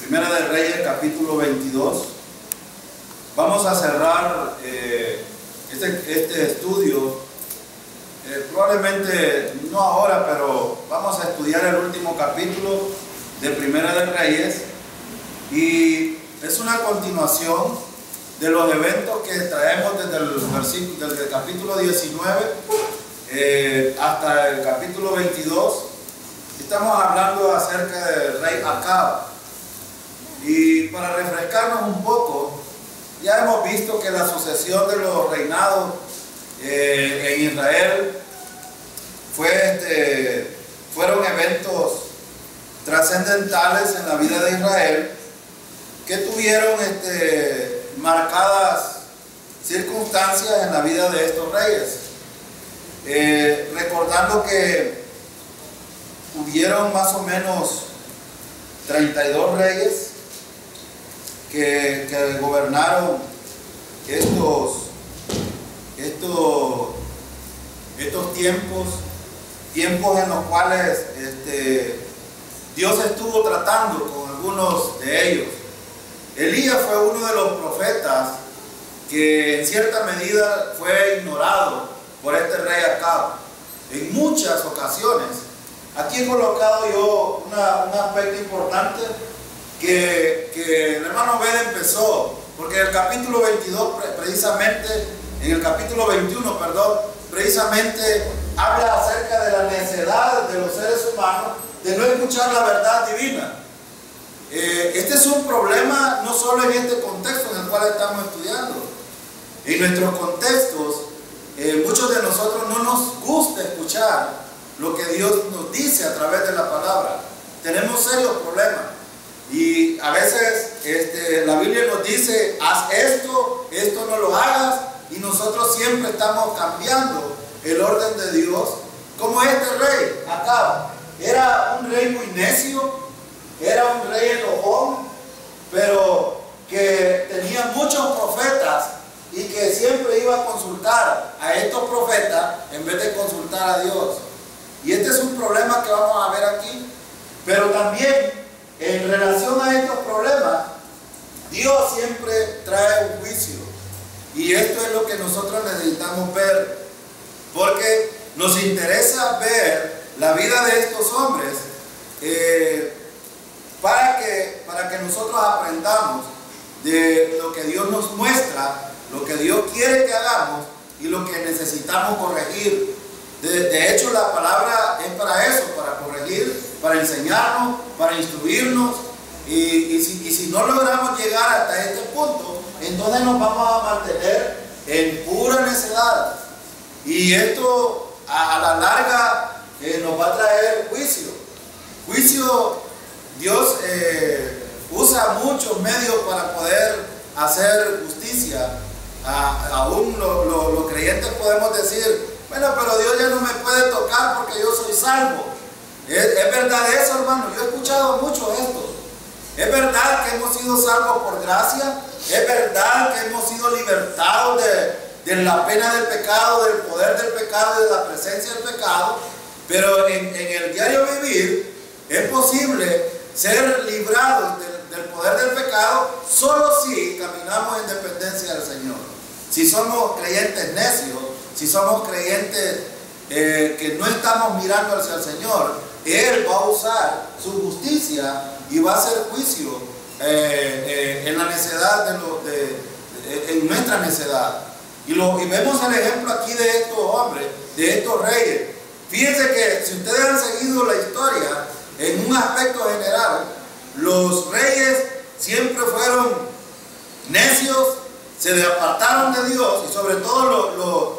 Primera de Reyes, capítulo 22. Vamos a cerrar este estudio, probablemente no ahora, pero vamos a estudiar el último capítulo de Primera de Reyes, y es una continuación de los eventos que traemos desde el capítulo 19 hasta el capítulo 22. Estamos hablando acerca del rey Acab, y para refrescarnos un poco, ya hemos visto que la sucesión de los reinados en Israel fueron eventos trascendentales en la vida de Israel, que tuvieron marcadas circunstancias en la vida de estos reyes. Recordando que hubieron más o menos 32 reyes que gobernaron estos tiempos en los cuales Dios estuvo tratando con algunos de ellos. Elías fue uno de los profetas que en cierta medida fue ignorado por este rey Acab en muchas ocasiones. Aquí he colocado yo un aspecto importante que el hermano Obed empezó, porque en el capítulo 21, precisamente habla acerca de la necedad de los seres humanos de no escuchar la verdad divina. Este es un problema no solo en este contexto en el cual estamos estudiando. En nuestros contextos, muchos de nosotros no nos gusta escuchar lo que Dios nos dice a través de la palabra. Tenemos serios problemas. Y a veces la Biblia nos dice: haz esto, esto no lo hagas, y nosotros siempre estamos cambiando el orden de Dios. Como este rey Acab, era un rey muy necio, era un rey enojón, pero que tenía muchos profetas y que siempre iba a consultar a estos profetas en vez de consultar a Dios. Y este es un problema que vamos a ver aquí. Pero también, en relación a estos problemas, Dios siempre trae un juicio. Y esto es lo que nosotros necesitamos ver, porque nos interesa ver la vida de estos hombres para que nosotros aprendamos de lo que Dios nos muestra, lo que Dios quiere que hagamos y lo que necesitamos corregir. De hecho, la palabra es para eso, para corregir, para enseñarnos, para instruirnos. Y si no logramos llegar hasta este punto, entonces nos vamos a mantener en pura necedad. Y esto a la larga nos va a traer juicio. Dios usa muchos medios para poder hacer justicia. Aún los creyentes podemos decir: bueno, pero Dios ya no me puede tocar porque yo soy salvo. ¿Es verdad eso, hermano? Yo he escuchado mucho esto. ¿Es verdad que hemos sido salvos por gracia? ¿Es verdad que hemos sido libertados de la pena del pecado, del poder del pecado y de la presencia del pecado? Pero en el diario vivir es posible ser librados del poder del pecado solo si caminamos en dependencia del Señor. Si somos creyentes necios, si somos creyentes que no estamos mirando hacia el Señor, Él va a usar su justicia y va a hacer juicio en la necedad, en nuestra necedad. Y vemos el ejemplo aquí de estos hombres, de estos reyes. Fíjense que si ustedes han seguido la historia, en un aspecto general, los reyes siempre fueron necios, se apartaron de Dios, y sobre todo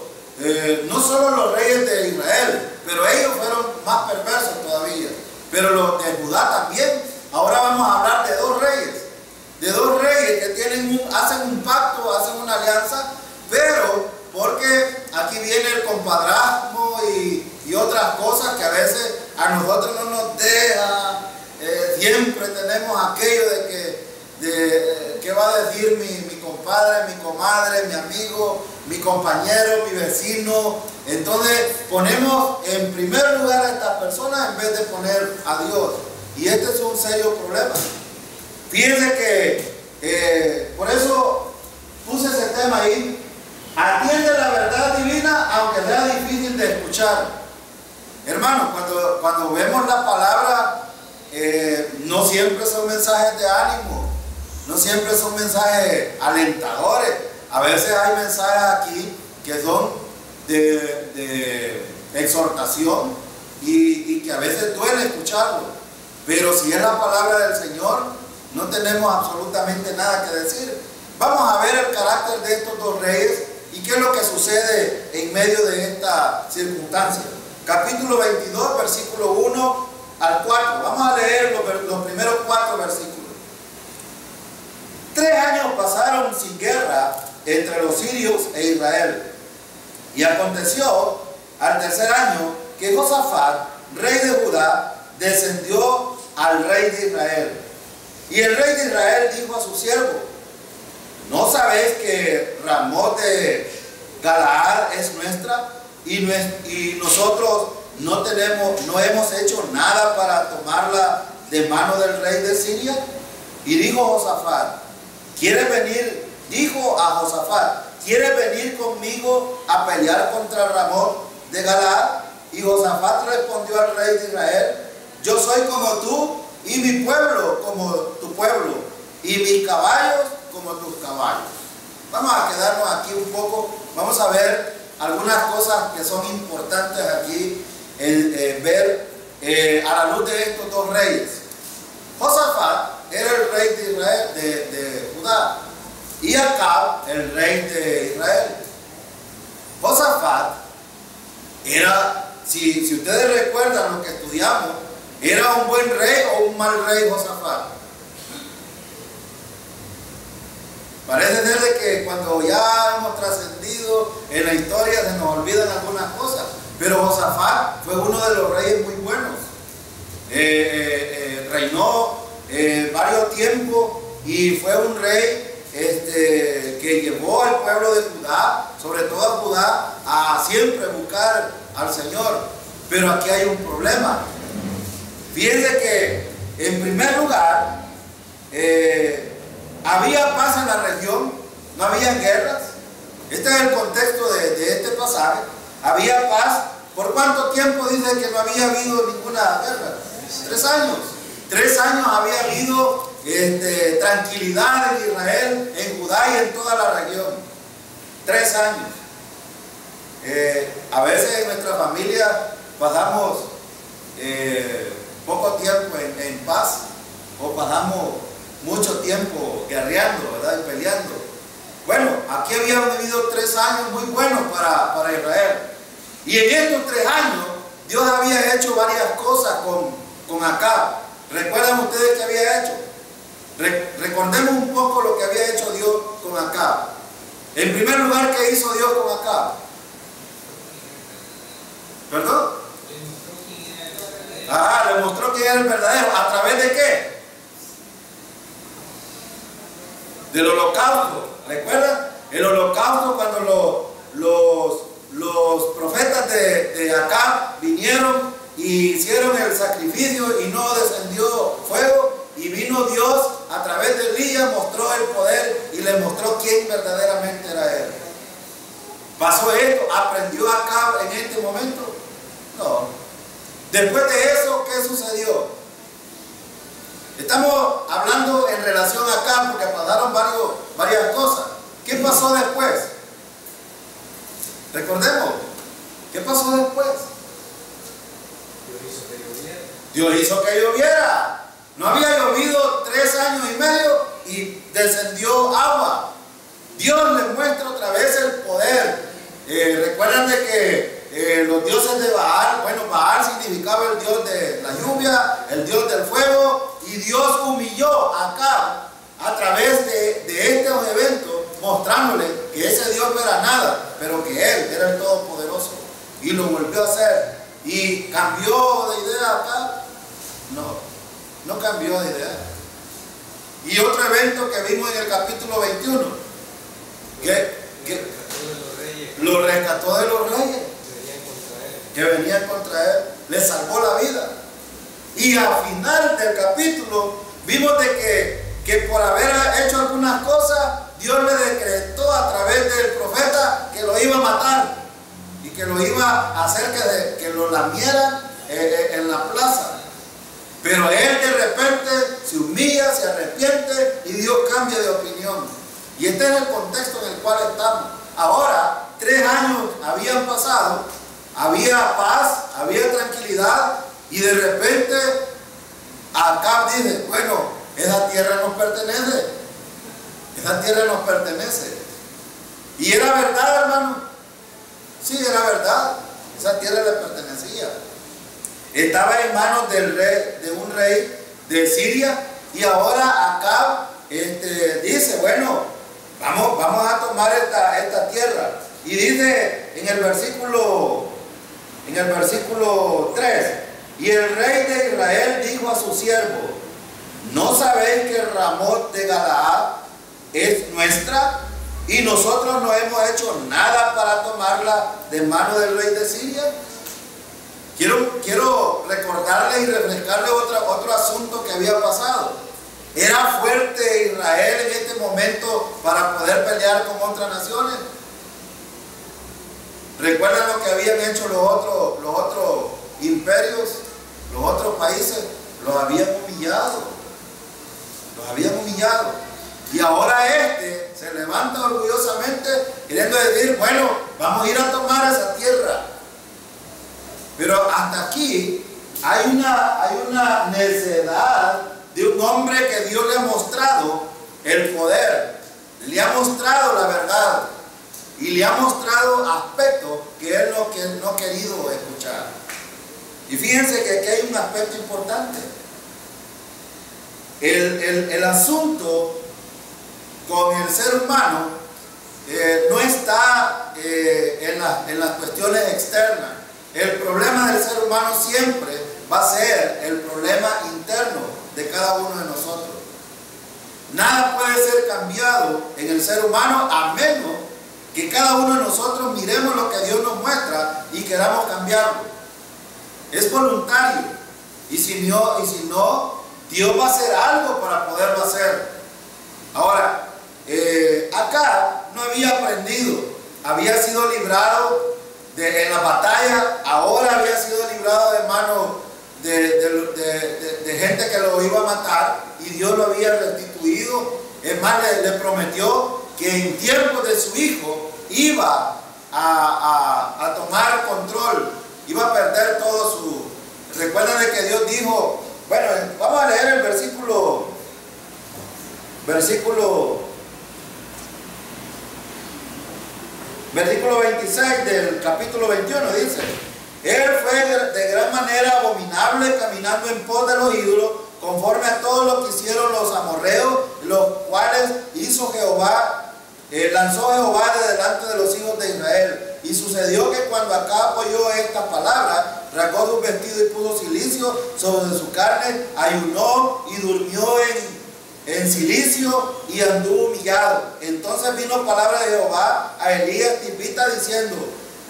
no solo los reyes de Israel, pero ellos fueron más perversos todavía. Pero los de Judá también. Ahora vamos a hablar de dos reyes que hacen un pacto, hacen una alianza, pero porque aquí viene el compadrazgo y otras cosas que a veces a nosotros no nos deja. Siempre tenemos aquello de que ¿qué va a decir mi compadre, mi comadre, mi amigo, mi compañero, mi vecino? Entonces ponemos en primer lugar a estas personas en vez de poner a Dios. Y este es un serio problema. Fíjense que por eso puse ese tema ahí. Atiende la verdad divina aunque sea difícil de escuchar. Hermanos, cuando vemos la palabra, no siempre son mensajes de ánimo, no siempre son mensajes alentadores. A veces hay mensajes aquí que son de exhortación y que a veces duele escucharlo. Pero si es la palabra del Señor, no tenemos absolutamente nada que decir. Vamos a ver el carácter de estos dos reyes y qué es lo que sucede en medio de esta circunstancia. Capítulo 22, versículo 1 al 4. Vamos a leer los primeros 4 versículos. 3 años pasaron sin guerra entre los sirios e Israel. Y aconteció al tercer año que Josafat, rey de Judá, descendió al rey de Israel. Y el rey de Israel dijo a su siervo: ¿no sabéis que Ramot de Galaad es nuestra? Y nosotros no hemos hecho nada para tomarla de mano del rey de Siria. Y dijo Josafat, dijo a Josafat, ¿quieres venir conmigo a pelear contra Ramot de Galaad? Y Josafat respondió al rey de Israel: yo soy como tú, y mi pueblo como tu pueblo, y mis caballos como tus caballos. Vamos a quedarnos aquí un poco. Vamos a ver algunas cosas que son importantes aquí, ver a la luz de estos dos reyes. Josafat era el rey de Israel, de Judá, y Acab el rey de Israel. Josafat era, si ustedes recuerdan lo que estudiamos, ¿era un buen rey o un mal rey Josafat? Parece ser de que cuando ya hemos trascendido en la historia se nos olvidan algunas cosas, pero Josafat fue uno de los reyes muy buenos. Reinó varios tiempos y fue un rey que llevó al pueblo de Judá, sobre todo a Judá, a siempre buscar al Señor. Pero aquí hay un problema. Fíjense que en primer lugar había paz en la región, no había guerras. Este es el contexto de este pasaje. Había paz. ¿Por cuánto tiempo dice que no había habido ninguna guerra? 3 años. 3 años había habido tranquilidad en Israel, en Judá y en toda la región. 3 años. A veces en nuestra familia pasamos poco tiempo en paz, o pasamos mucho tiempo guerreando, ¿verdad? Y peleando. Bueno, aquí habían vivido 3 años muy buenos para Israel. Y en estos 3 años Dios había hecho varias cosas con Acab. ¿Recuerdan ustedes qué había hecho? Recordemos un poco lo que había hecho Dios con Acab. En primer lugar, ¿qué hizo Dios con Acab? ¿Perdón? Le mostró quién era el verdadero. ¿A través de qué? Del holocausto. ¿Recuerdan? El holocausto, cuando los profetas de Acab vinieron y hicieron el sacrificio y no descendió fuego, y vino Dios a través de Elías, mostró el poder y le mostró quién verdaderamente era él. ¿Pasó esto? ¿Aprendió Acab en este momento? No. Después de eso, ¿qué sucedió? Estamos hablando en relación a Acab porque pasaron varias cosas. ¿Qué pasó después? Recordemos, ¿qué pasó después? Dios hizo que lloviera. No había llovido 3 años y medio y descendió agua. Dios les muestra otra vez el poder. Recuerdan de que los dioses de Baal, bueno, Baal significaba el dios de la lluvia, el dios del fuego, y Dios humilló acá a través de estos eventos, mostrándole que ese Dios no era nada, pero que Él era el Todopoderoso, y lo volvió a hacer. ¿Y cambió de idea acá? No cambió de idea. Y otro evento que vimos en el capítulo 21, que lo rescató de los reyes que venían contra él, le salvó la vida. Y al final del capítulo vimos de que por haber hecho algunas cosas, Dios le decretó a través del profeta que lo iba a matar y que lo iba a hacer que lo lamieran en la plaza. Pero él de repente se humilla, se arrepiente y Dios cambia de opinión. Y este es el contexto en el cual estamos. Ahora, 3 años habían pasado, había paz, había tranquilidad, y de repente Acab dice, bueno, esa tierra nos pertenece, esa tierra nos pertenece. Y era verdad, hermano, sí, era verdad, esa tierra le pertenecía. Estaba en manos del rey, de un rey de Siria, y ahora Acab dice, bueno, vamos a tomar esta tierra. Y dice en el versículo 3, y el rey de Israel dijo a su siervo, ¿no sabéis que Ramot de Galaad es nuestra? Y nosotros no hemos hecho nada para tomarla de mano del rey de Siria. Quiero recordarle y refrescarle otro asunto que había pasado. ¿Era fuerte Israel en este momento para poder pelear con otras naciones? ¿Recuerdan lo que habían hecho los otros imperios, los otros países? Los habían humillado. Y ahora se levanta orgullosamente queriendo decir, bueno, vamos a ir a tomar esa tierra. Pero hasta aquí hay una necedad de un hombre que Dios le ha mostrado el poder, le ha mostrado la verdad y le ha mostrado aspectos que él no ha querido escuchar. Y fíjense que aquí hay un aspecto importante. El asunto con el ser humano no está en las cuestiones externas. El problema del ser humano siempre va a ser el problema interno de cada uno de nosotros. Nada puede ser cambiado en el ser humano a menos que cada uno de nosotros miremos lo que Dios nos muestra y queramos cambiarlo. Es voluntario. Y si no, Dios va a hacer algo para poderlo hacer. Ahora, acá no había aprendido, había sido librado en la batalla, ahora había sido librado de manos de gente que lo iba a matar, y Dios lo había restituido. Es más, le prometió que en tiempos de su hijo iba a tomar control, iba a perder todo su... Recuerden de que Dios dijo, bueno, vamos a leer el versículo 26 del capítulo 21, dice: él fue de gran manera abominable, caminando en pos de los ídolos, conforme a todo lo que hicieron los amorreos, los cuales hizo Jehová, lanzó Jehová de delante de los hijos de Israel. Y sucedió que cuando Acab oyó esta palabra, rasgó su vestido y puso cilicio sobre su carne, ayunó y durmió en cilicio y anduvo humillado. Entonces vino palabra de Jehová a Elías Tisbita diciendo: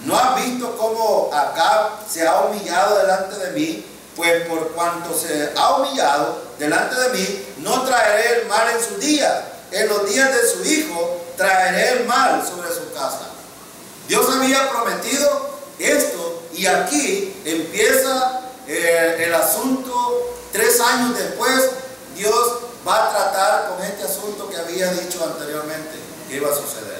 ¿no has visto cómo Acab se ha humillado delante de mí? Pues por cuanto se ha humillado delante de mí, no traeré el mal en su día. En los días de su hijo traeré el mal sobre su casa. Dios había prometido esto, y aquí empieza el asunto. 3 años después, Dios va a tratar con este asunto que había dicho anteriormente que iba a suceder.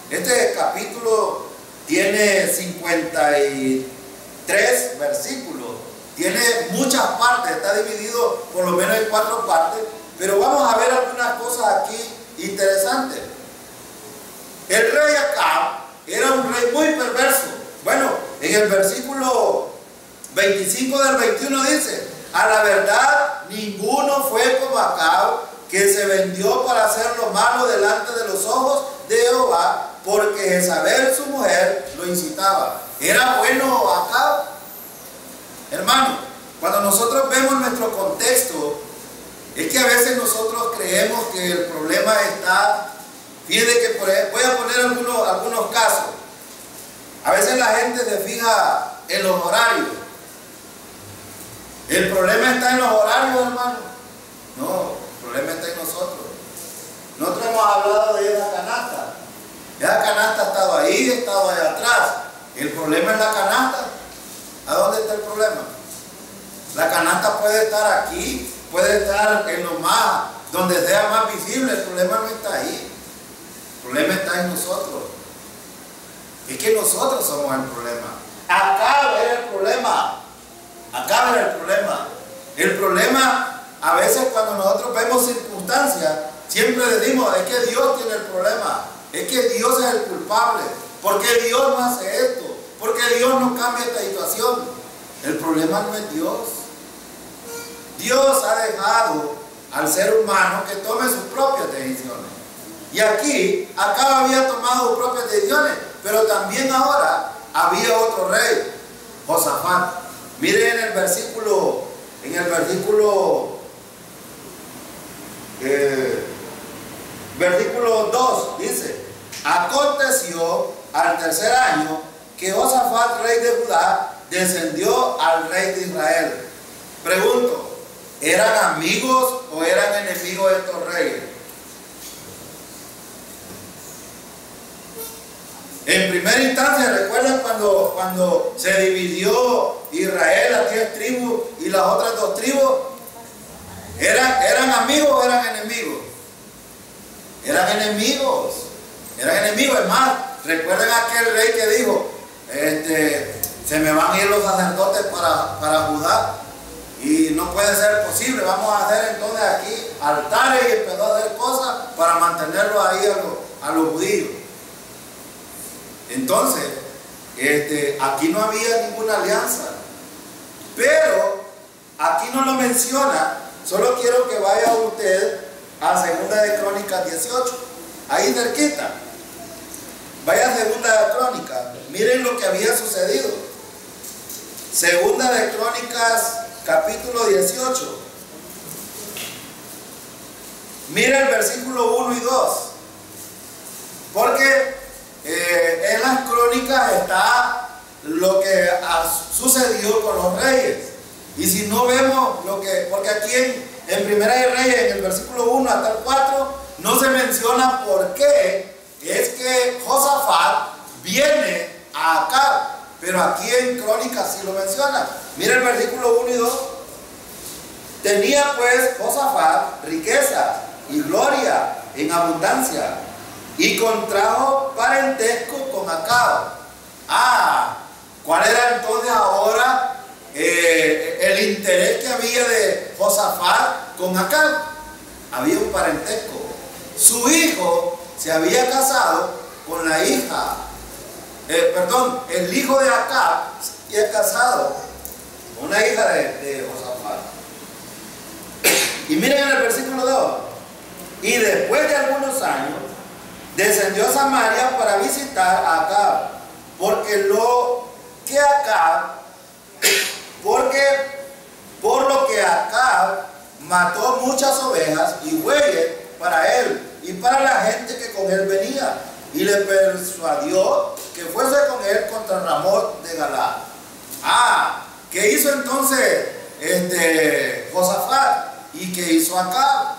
Este capítulo tiene 53 versículos, tiene muchas partes, está dividido por lo menos en 4 partes, pero vamos a ver algunas cosas aquí interesantes. El rey Acab era un rey muy perverso. Bueno, en el versículo 25 del 21 dice: a la verdad, ninguno fue como Acab, que se vendió para hacer lo malo delante de los ojos de Jehová, porque Jezabel, su mujer, lo incitaba. ¿Era bueno Acab? Hermano, cuando nosotros vemos nuestro contexto, es que a veces nosotros creemos que el problema está... Fíjense que voy a poner algunos casos. A veces la gente se fija en los horarios. ¿El problema está en los horarios, hermano? No, el problema está en nosotros. Nosotros hemos hablado de esa canasta. Esa canasta ha estado ahí, ha estado allá atrás. El problema es la canasta. ¿A dónde está el problema? La canasta puede estar aquí, puede estar en lo más, donde sea más visible. El problema no está ahí. El problema está en nosotros. Es que nosotros somos el problema. Acá era el problema. Acá era el problema. El problema, a veces cuando nosotros vemos circunstancias, siempre decimos, es que Dios tiene el problema. Es que Dios es el culpable. ¿Por qué Dios no hace esto? ¿Por qué Dios no cambia esta situación? El problema no es Dios. Dios ha dejado al ser humano que tome sus propias decisiones. Y aquí, Acab había tomado sus propias decisiones, pero también ahora había otro rey, Josafat. Miren en el versículo 2, dice: aconteció al tercer año que Josafat, rey de Judá, descendió al rey de Israel. Pregunto, ¿eran amigos o eran enemigos de estos reyes? En primera instancia, ¿recuerdan cuando se dividió Israel a 10 tribus y las otras 2 tribus? ¿Eran amigos o eran enemigos? Eran enemigos. Eran enemigos. Es más, ¿recuerdan aquel rey que dijo, se me van a ir los sacerdotes para Judá y no puede ser posible, vamos a hacer entonces aquí altares, y empezó a hacer cosas para mantenerlos ahí a los judíos? Entonces, aquí no había ninguna alianza, pero aquí no lo menciona. Solo quiero que vaya usted a Segunda de Crónicas 18, ahí cerquita. Vaya a Segunda de Crónicas, miren lo que había sucedido. Segunda de Crónicas, capítulo 18. Mira el versículo 1 y 2. Porque en las crónicas está lo que sucedió con los reyes. Y si no vemos porque aquí en Primera de Reyes, en el versículo 1 hasta el 4, no se menciona por qué es que Josafat viene a Acab, pero aquí en Crónicas sí lo menciona. Mira el versículo 1 y 2. Tenía pues Josafat riqueza y gloria en abundancia, y contrajo parentesco con Acab. ¿Cuál era entonces ahora el interés que había de Josafat con Acab? Había un parentesco. Su hijo se había casado con la hija, el hijo de Acab se había casado con una hija de Josafat. Y miren en el versículo 2: y después de algunos años descendió a Samaria para visitar a Acab, por lo que Acab mató muchas ovejas y bueyes para él y para la gente que con él venía, y le persuadió que fuese con él contra Ramot de Galaad. ¿Qué hizo entonces Josafat? ¿Y qué hizo Acab?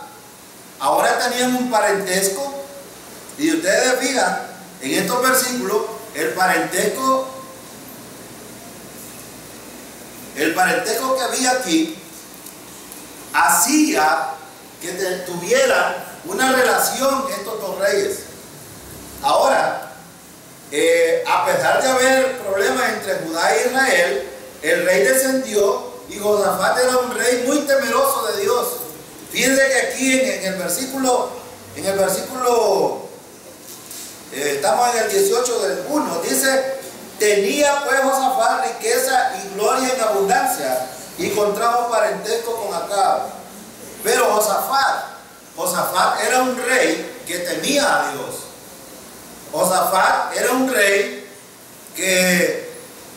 Ahora tenían un parentesco. Y ustedes fijan, en estos versículos, el parentesco que había aquí hacía que tuvieran una relación estos dos reyes. Ahora, a pesar de haber problemas entre Judá e Israel, el rey descendió, y Josafat era un rey muy temeroso de Dios. Fíjense que aquí en el versículo estamos en el 18 del 1, dice: tenía pues Josafat riqueza y gloria en abundancia, y contrajo parentesco con Acab. Pero Josafat era un rey que temía a Dios. Josafat era un rey que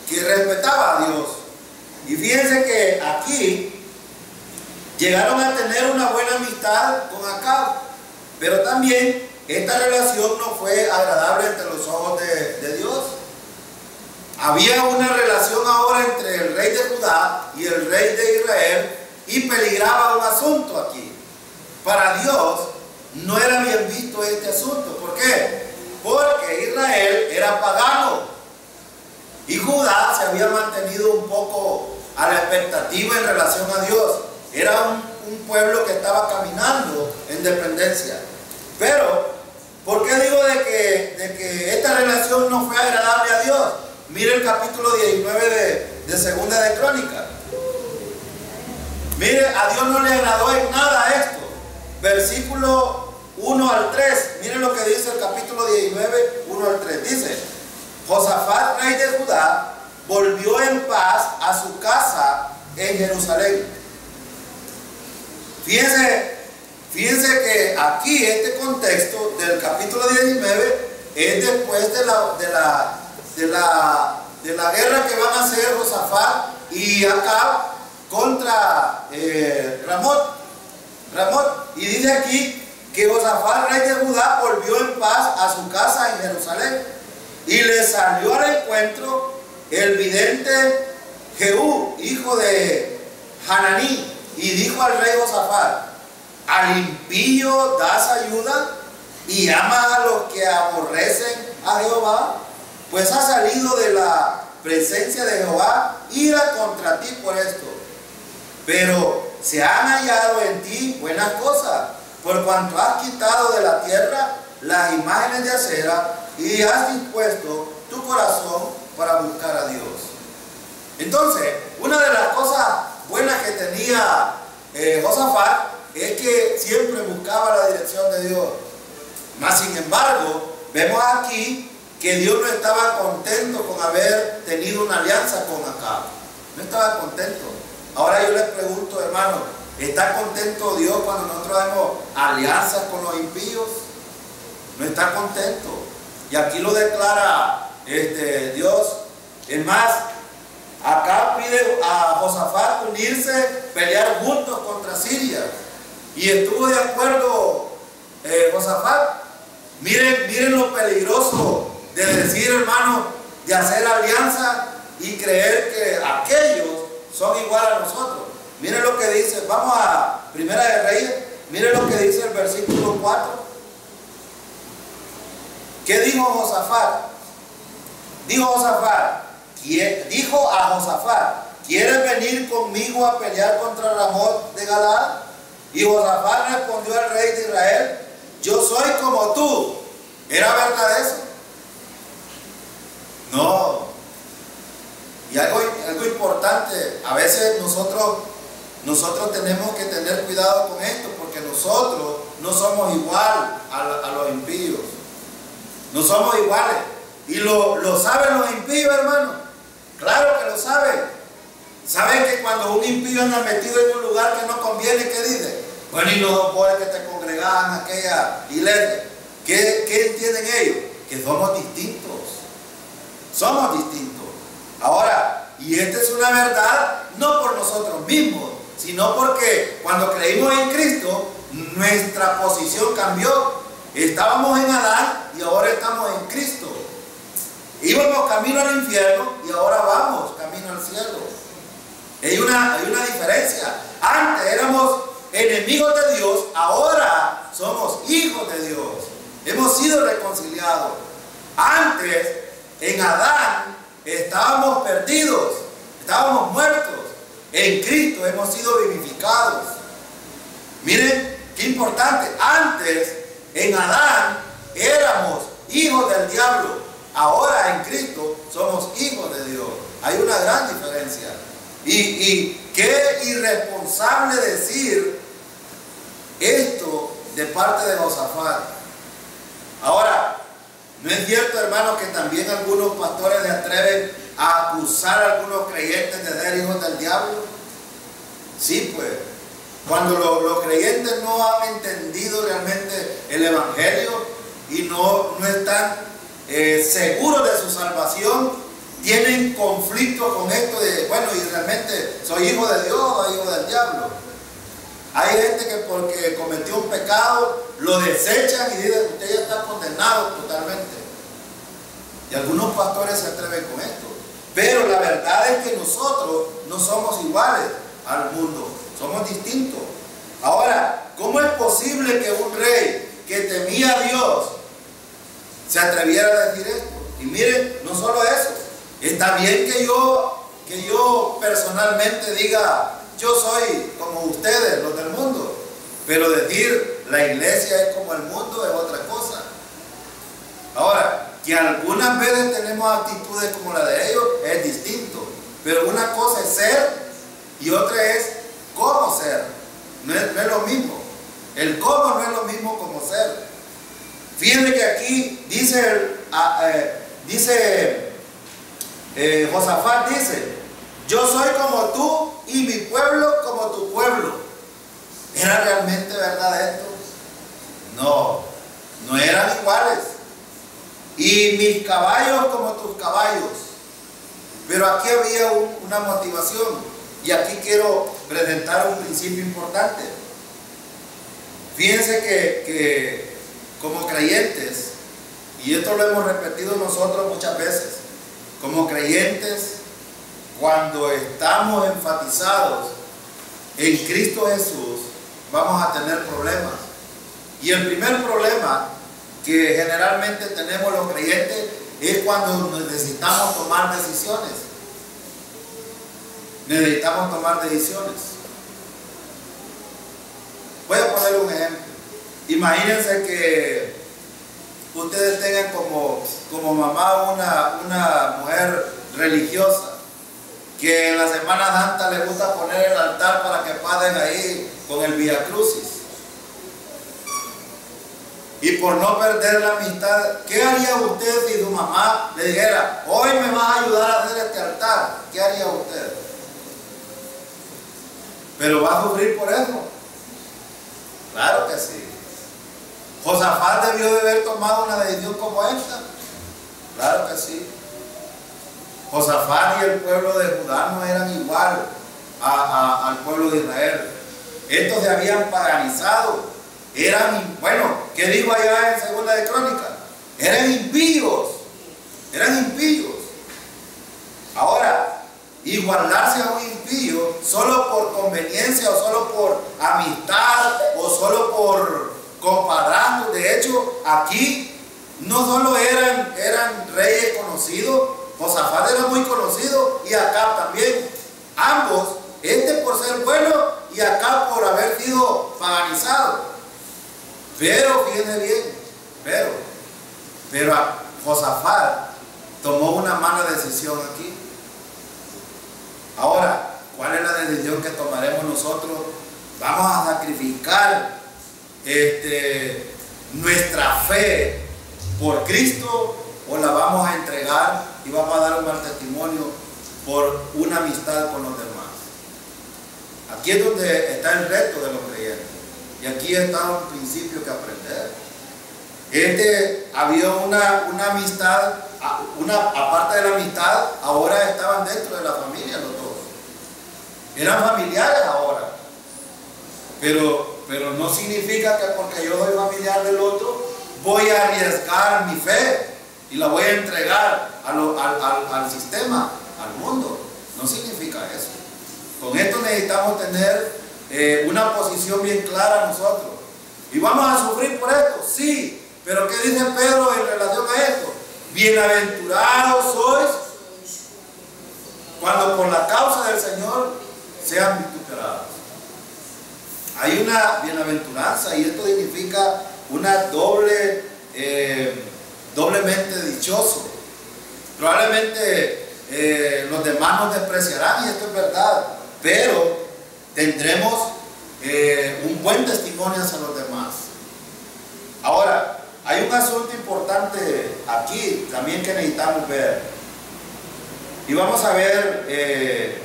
respetaba a Dios. Y fíjense que aquí llegaron a tener una buena amistad con Acab, pero también esta relación no fue agradable ante los ojos de Dios. había una relación ahora entre el rey de Judá y el rey de Israel y peligraba un asunto aquí. Para Dios no era bien visto este asunto. ¿Por qué? Porque Israel era pagano y Judá se había mantenido un poco a la expectativa en relación a Dios. Era un pueblo que estaba caminando en dependencia. Pero, ¿por qué digo de que esta relación no fue agradable a Dios? Mire el capítulo 19 de Segunda de Crónicas. Mire, a Dios no le agradó en nada esto. Versículo 1 al 3. Mire lo que dice el capítulo 19, 1 al 3. Dice: Josafat, rey de Judá, volvió en paz a su casa en Jerusalén. Fíjense que aquí este contexto del capítulo 19 es después de la guerra que van a hacer Josafat y Acab contra Ramot. Y dice aquí que Josafat, rey de Judá, volvió en paz a su casa en Jerusalén y le salió al encuentro el vidente Jehú, hijo de Hananí, y dijo al rey Josafat: ¿al impío das ayuda y amas a los que aborrecen a Jehová? Pues ha salido de la presencia de Jehová ira contra ti por esto. Pero se han hallado en ti buenas cosas, por cuanto has quitado de la tierra las imágenes de acera y has dispuesto tu corazón para buscar a Dios. Entonces, una de las cosas buenas que tenía Josafat es que siempre buscaba la dirección de Dios. Mas sin embargo, vemos aquí que Dios no estaba contento con haber tenido una alianza con Acab. No estaba contento. Ahora yo les pregunto, hermano, ¿está contento Dios cuando nosotros hacemos alianzas con los impíos? No está contento. Y aquí lo declara Dios. Es más, acá pide a Josafat unirse, pelear juntos contra Siria. Y estuvo de acuerdo Josafat. Miren lo peligroso de decir, hermano, de hacer alianza y creer que aquellos son igual a nosotros. Miren lo que dice, vamos a Primera de Reyes, miren lo que dice el versículo 4. ¿Qué dijo Josafat? Dijo a Josafat: ¿quieres venir conmigo a pelear contra Ramot de Galaad? Y Josafat respondió al rey de Israel: yo soy como tú. ¿Era verdad eso? No. Y algo importante, a veces nosotros tenemos que tener cuidado con esto, porque nosotros no somos igual a los impíos. No somos iguales. Y lo saben los impíos, hermano. Claro que lo saben. Saben que cuando un impío anda metido en un lugar que no conviene, ¿qué dice? Bueno, y los dos boys que te congregaban en aquella iglesia, ¿qué entienden ellos? Que somos distintos. Somos distintos. Ahora, y esta es una verdad no por nosotros mismos, sino porque cuando creímos en Cristo, nuestra posición cambió. Estábamos en Adán y ahora estamos en Cristo. Íbamos camino al infierno y ahora vamos camino al cielo. Hay una diferencia. Antes éramos enemigos de Dios, ahora somos hijos de Dios. Hemos sido reconciliados. Antes, en Adán, estábamos perdidos, estábamos muertos. En Cristo hemos sido vivificados. Miren qué importante. Antes, en Adán, éramos hijos del diablo. Ahora en Cristo somos hijos de Dios. Hay una gran diferencia. Y qué irresponsable decir esto de parte de Josafat. Ahora, ¿no es cierto, hermanos, que también algunos pastores se atreven a acusar a algunos creyentes de ser hijos del diablo? Sí, pues. Cuando los creyentes no han entendido realmente el evangelio y no están seguros de su salvación, tienen conflicto con esto de, bueno, y realmente soy hijo de Dios o hijo del diablo. Hay gente que porque cometió un pecado lo desechan y dicen: usted ya está condenado totalmente. Y algunos pastores se atreven con esto. Pero la verdad es que nosotros no somos iguales al mundo, somos distintos. Ahora, ¿cómo es posible que un rey que temía a Dios se atreviera a decir esto? Y miren, no solo eso, está bien que yo personalmente diga, yo soy como ustedes, los del mundo, pero decir la iglesia es como el mundo es otra cosa. Ahora, que algunas veces tenemos actitudes como la de ellos es distinto, pero una cosa es ser y otra es cómo ser. No es lo mismo. El cómo no es lo mismo como ser. Fíjense que aquí Josafat dice, yo soy como tú y mi pueblo como tu pueblo. ¿Era realmente verdad esto? No, no eran iguales. Y mis caballos como tus caballos. Pero aquí había una motivación. Y aquí quiero presentar un principio importante. Fíjense que como creyentes, y esto lo hemos repetido nosotros muchas veces, como creyentes, cuando estamos enfatizados en Cristo Jesús, vamos a tener problemas. Y el primer problema que generalmente tenemos los creyentes es cuando necesitamos tomar decisiones. Necesitamos tomar decisiones. Voy a poner un ejemplo. Imagínense que ustedes tengan como mamá una mujer religiosa que en la Semana Santa le gusta poner el altar para que pasen ahí con el Vía Crucis. Y por no perder la amistad, ¿qué haría usted si su mamá le dijera, hoy me vas a ayudar a hacer este altar? ¿Qué haría usted? ¿Pero va a sufrir por eso? Claro que sí. ¿Josafat debió de haber tomado una decisión como esta? Claro que sí. Josafat y el pueblo de Judá no eran igual al pueblo de Israel. Estos se habían paganizado. Eran, bueno, ¿qué digo allá en Segunda de Crónicas? Eran impíos. Eran impíos. Ahora, igualarse a un impío solo por conveniencia o solo por amistad o solo por compadrazgo. De hecho, aquí no solo eran reyes conocidos, Josafat era muy conocido y Acab también. Ambos, este por ser bueno y Acab por haber sido paganizado. Pero, fíjense bien, pero Josafat tomó una mala decisión aquí. Ahora, ¿cuál es la decisión que tomaremos nosotros? ¿Vamos a sacrificar nuestra fe por Cristo o la vamos a entregar y vamos a dar un mal testimonio por una amistad con los demás? Aquí es donde está el reto de los creyentes. Y aquí está un principio que aprender. Había una amistad, aparte de la amistad, ahora estaban dentro de la familia los dos. Eran familiares ahora. Pero no significa que porque yo soy familiar del otro, voy a arriesgar mi fe y la voy a entregar al sistema, al mundo. No significa eso. Con esto necesitamos tener una posición bien clara nosotros. ¿Y vamos a sufrir por esto? Sí, pero ¿qué dice Pedro en relación a esto? Bienaventurados sois cuando por la causa del Señor sean vituperados. Hay una bienaventuranza y esto significa una doblemente dichoso. Probablemente los demás nos despreciarán y esto es verdad, pero tendremos un buen testimonio hacia los demás. Ahora, hay un asunto importante aquí también que necesitamos ver. Y vamos a ver,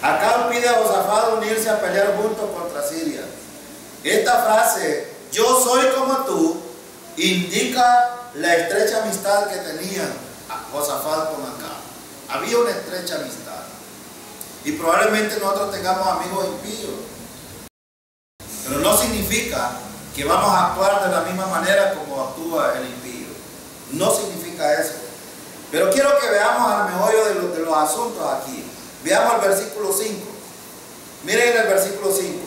acá pide a Josafat unirse a pelear juntos contra Siria. Esta frase, yo soy como tú, indica la estrecha amistad que tenía Josafat con Acab. Había una estrecha amistad. Y probablemente nosotros tengamos amigos impíos. Pero no significa que vamos a actuar de la misma manera como actúa el impío. No significa eso. Pero quiero que veamos al meollo de los asuntos aquí. Veamos el versículo 5. Miren el versículo 5.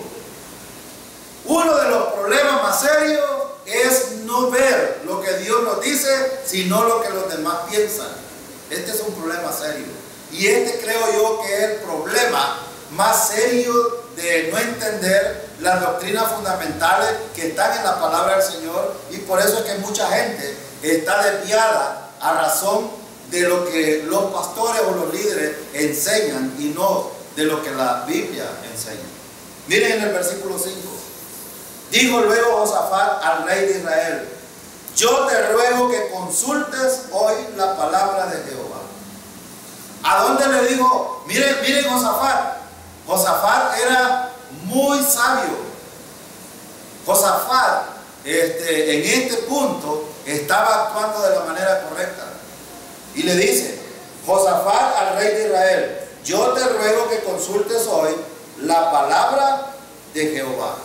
Uno de los problemas más serios es no ver lo que Dios nos dice, sino lo que los demás piensan. Este es un problema serio. Y este creo yo que es el problema más serio de no entender las doctrinas fundamentales que están en la palabra del Señor. Y por eso es que mucha gente está desviada a razón de lo que los pastores o los líderes enseñan y no de lo que la Biblia enseña. Miren en el versículo 5. Dijo luego Josafat al rey de Israel: yo te ruego que consultes hoy la palabra de Jehová. ¿A dónde le dijo? Miren Josafat. Josafat era muy sabio. Josafat en este punto estaba actuando de la manera correcta. Y le dice Josafat al rey de Israel: yo te ruego que consultes hoy la palabra de Jehová.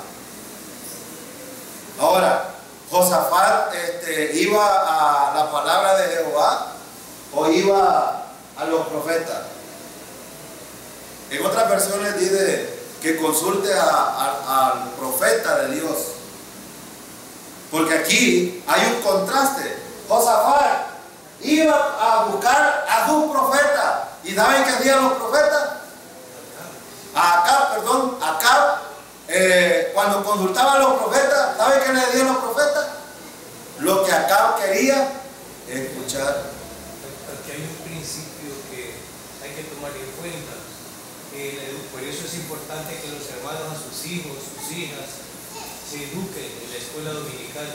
Ahora, Josafat iba a la palabra de Jehová o iba a los profetas. En otras versiones dice que consulte al profeta de Dios. Porque aquí hay un contraste. Josafat iba a buscar a sus profetas. ¿Y saben qué hacían los profetas? Acab, cuando consultaban a los profetas, ¿saben qué le decían los profetas? Lo que Acab quería escuchar. Porque hay un principio que hay que tomar en cuenta. Por eso es importante que los hermanos a sus hijos, sus hijas, se eduquen en la escuela dominical.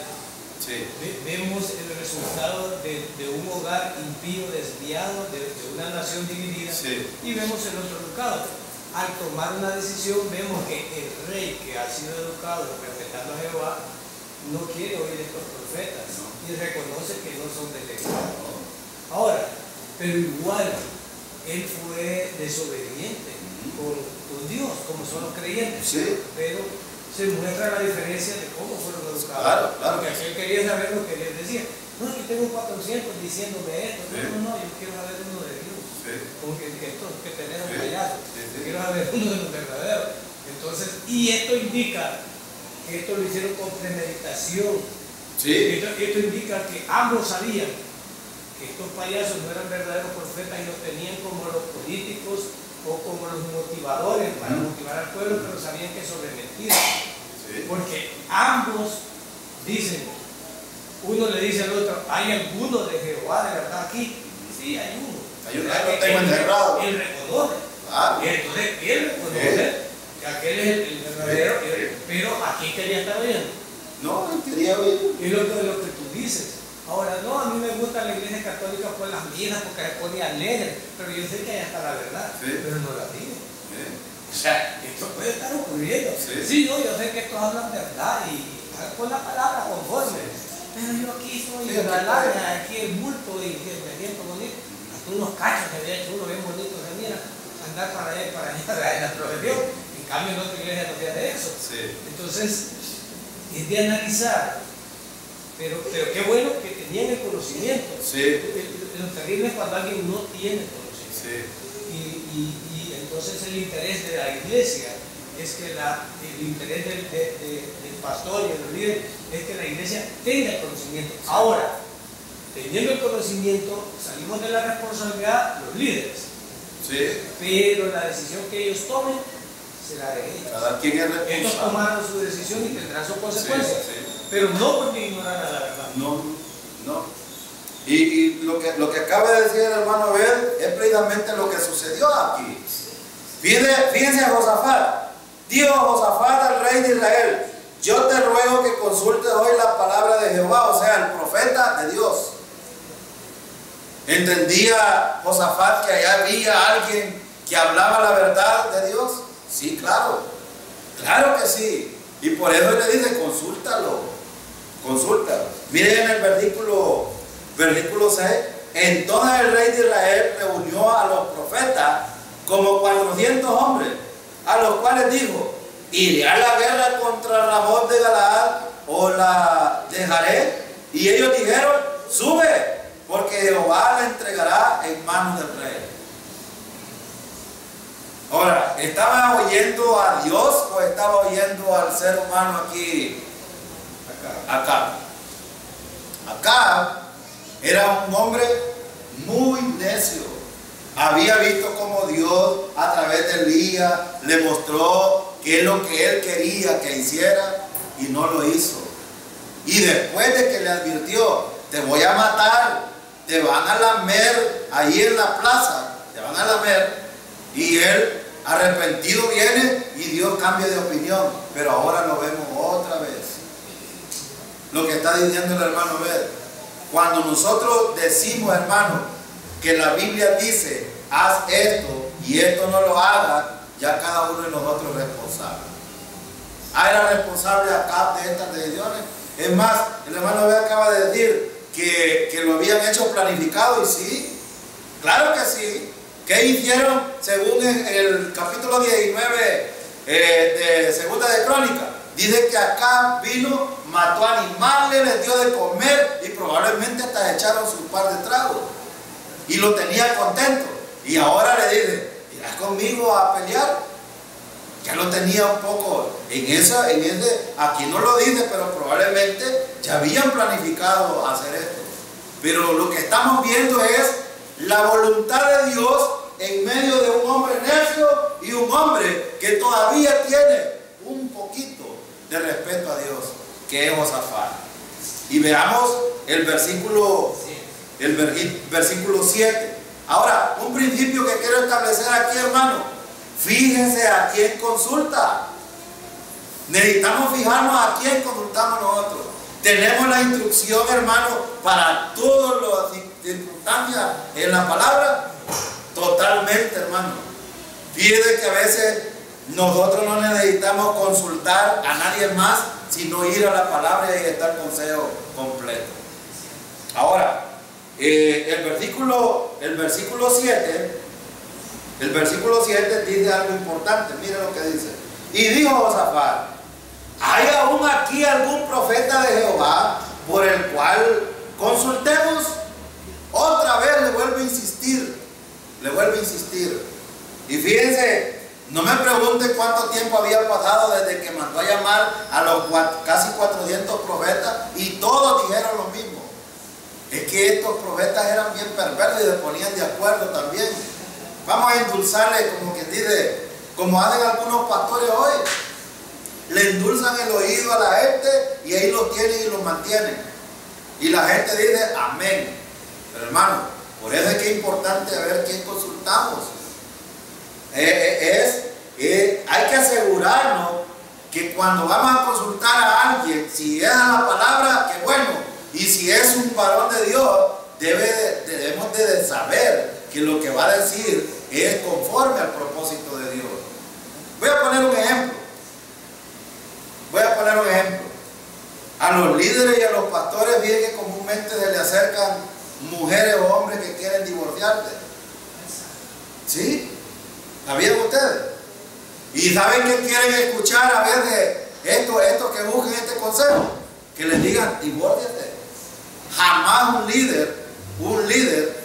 Sí. Vemos el resultado de un hogar impío, desviado, de una nación dividida. Sí. Y vemos el otro educado. Al tomar una decisión, vemos que el rey que ha sido educado respetando a Jehová no quiere oír estos profetas, no, y reconoce que no son de Jehová. Ahora, pero igual él fue desobediente con Dios, como son los creyentes. Sí. Pero se muestra la diferencia de cómo fueron educados. Claro. Porque aquel quería saber lo que les decía. No, aquí tengo 400 diciéndome esto. Sí. No, yo quiero saber uno de Dios. Sí. Porque estos que tenemos allá, quiero saber uno de los verdaderos. Entonces, y esto indica que esto lo hicieron con premeditación. Sí. Esto indica que ambos sabían que estos payasos no eran verdaderos profetas y los tenían como los políticos o como los motivadores para motivar al pueblo, pero sabían que sobre mentiras. Sí. Porque ambos dicen, uno le dice al otro: ¿hay alguno de Jehová de verdad aquí? Sí, hay uno. Él reconoce. Ah, y entonces él reconoce que aquel es el verdadero, pero aquí quería estar oyendo. No, quería oír. Es lo que tú dices. Ahora, no, a mí me gusta la iglesia católica por las misas, porque se pone alegre, pero yo sé que allá está la verdad, pero no la vive. O sea, esto puede estar ocurriendo. Sí, no, yo sé que estos hablan verdad y con la palabra conforme, pero yo aquí soy la lana, aquí el bulto y me siento bonito. Hasta unos cachos que había hecho uno bien bonito, se mira, andar para allá y para allá en la profesión. En cambio, en otra iglesia no tiene eso. Entonces, es de analizar. Pero qué bueno que tenían el conocimiento. Sí. Lo terrible es cuando alguien no tiene conocimiento. Sí. Y entonces el interés de la iglesia es que el interés del pastor y del líder es que la iglesia tenga el conocimiento. Ahora, teniendo el conocimiento, salimos de la responsabilidad los líderes. Sí. Pero la decisión que ellos tomen será de ellos. Cada quien es responsable. Ellos tomaron su decisión y tendrán sus consecuencias. Sí. Pero no porque ignoraran la verdad. No. Y lo que acaba de decir el hermano Abel es precisamente lo que sucedió aquí. Fíjense a Josafat. Dijo Josafat al rey de Israel: yo te ruego que consultes hoy la palabra de Jehová, o sea, el profeta de Dios. ¿Entendía Josafat que allá había alguien que hablaba la verdad de Dios? Sí, claro que sí. Y por eso le dice: consúltalo. Miren el versículo 6. Entonces el rey de Israel reunió a los profetas como 400 hombres, a los cuales dijo: ¿iré a la guerra contra Ramón de Galaad o la dejaré? Y ellos dijeron: sube. porque Jehová la entregará en manos del rey. Ahora, ¿estaba oyendo a Dios o estaba oyendo al ser humano aquí? Acá. Acá era un hombre muy necio. Había visto cómo Dios a través de Elías le mostró qué es lo que él quería que hiciera y no lo hizo. Y después de que le advirtió, te voy a matar, te van a lamer ahí en la plaza, te van a lamer, y él arrepentido viene y Dios cambia de opinión, pero ahora lo vemos otra vez. Lo que está diciendo el hermano Ver, cuando nosotros decimos, hermano, que la Biblia dice, haz esto y esto no lo hagas, ya cada uno de nosotros es responsable. ¿Era responsable acá de estas decisiones? Es más, el hermano Ver acaba de decir que lo habían hecho planificado, y sí, claro que sí. ¿Qué hicieron según el capítulo 19 de Segunda de Crónicas? Dice que acá vino, mató animales, les dio de comer y probablemente hasta echaron su par de tragos. Y lo tenía contento. Y ahora le dice, ¿irás conmigo a pelear? Ya lo tenía un poco en ese, aquí no lo dice, pero probablemente ya habían planificado hacer esto. Pero lo que estamos viendo es la voluntad de Dios en medio de un hombre necio y un hombre que todavía tiene un poquito de respeto a Dios, que es Josafat. Y veamos el versículo 7. Ahora, un principio que quiero establecer aquí, hermano. Fíjense a quién consulta. Necesitamos fijarnos a quién consultamos nosotros. Tenemos la instrucción, hermano, para todas las circunstancias en la palabra. Totalmente, hermano. Fíjense que a veces nosotros no necesitamos consultar a nadie más, sino ir a la palabra y estar el consejo completo. Ahora, el versículo 7 dice algo importante. Miren lo que dice. Y dijo Josafat, ¿hay aún aquí algún profeta de Jehová por el cual consultemos? Otra vez le vuelve a insistir. Y fíjense, no me pregunten cuánto tiempo había pasado desde que mandó a llamar a los casi 400 profetas, y todos dijeron lo mismo. Es que estos profetas eran bien perversos y se ponían de acuerdo también. Vamos a endulzarle, como quien dice, como hacen algunos pastores hoy. Le endulzan el oído a la gente y ahí lo tienen y lo mantienen. Y la gente dice amén. Pero hermano, por eso es que es importante ver quién consultamos. Hay que asegurarnos que cuando vamos a consultar a alguien, si es a la palabra, que bueno. Y si es un varón de Dios, debemos de saber que lo que va a decir es conforme al propósito de Dios. Voy a poner un ejemplo. A los líderes y a los pastores, bien que comúnmente se le acercan mujeres o hombres que quieren divorciarse. ¿Sí? ¿Sabían ustedes? ¿Y saben que quieren escuchar a veces esto que busquen este consejo? Que les digan, divórciate. Jamás un líder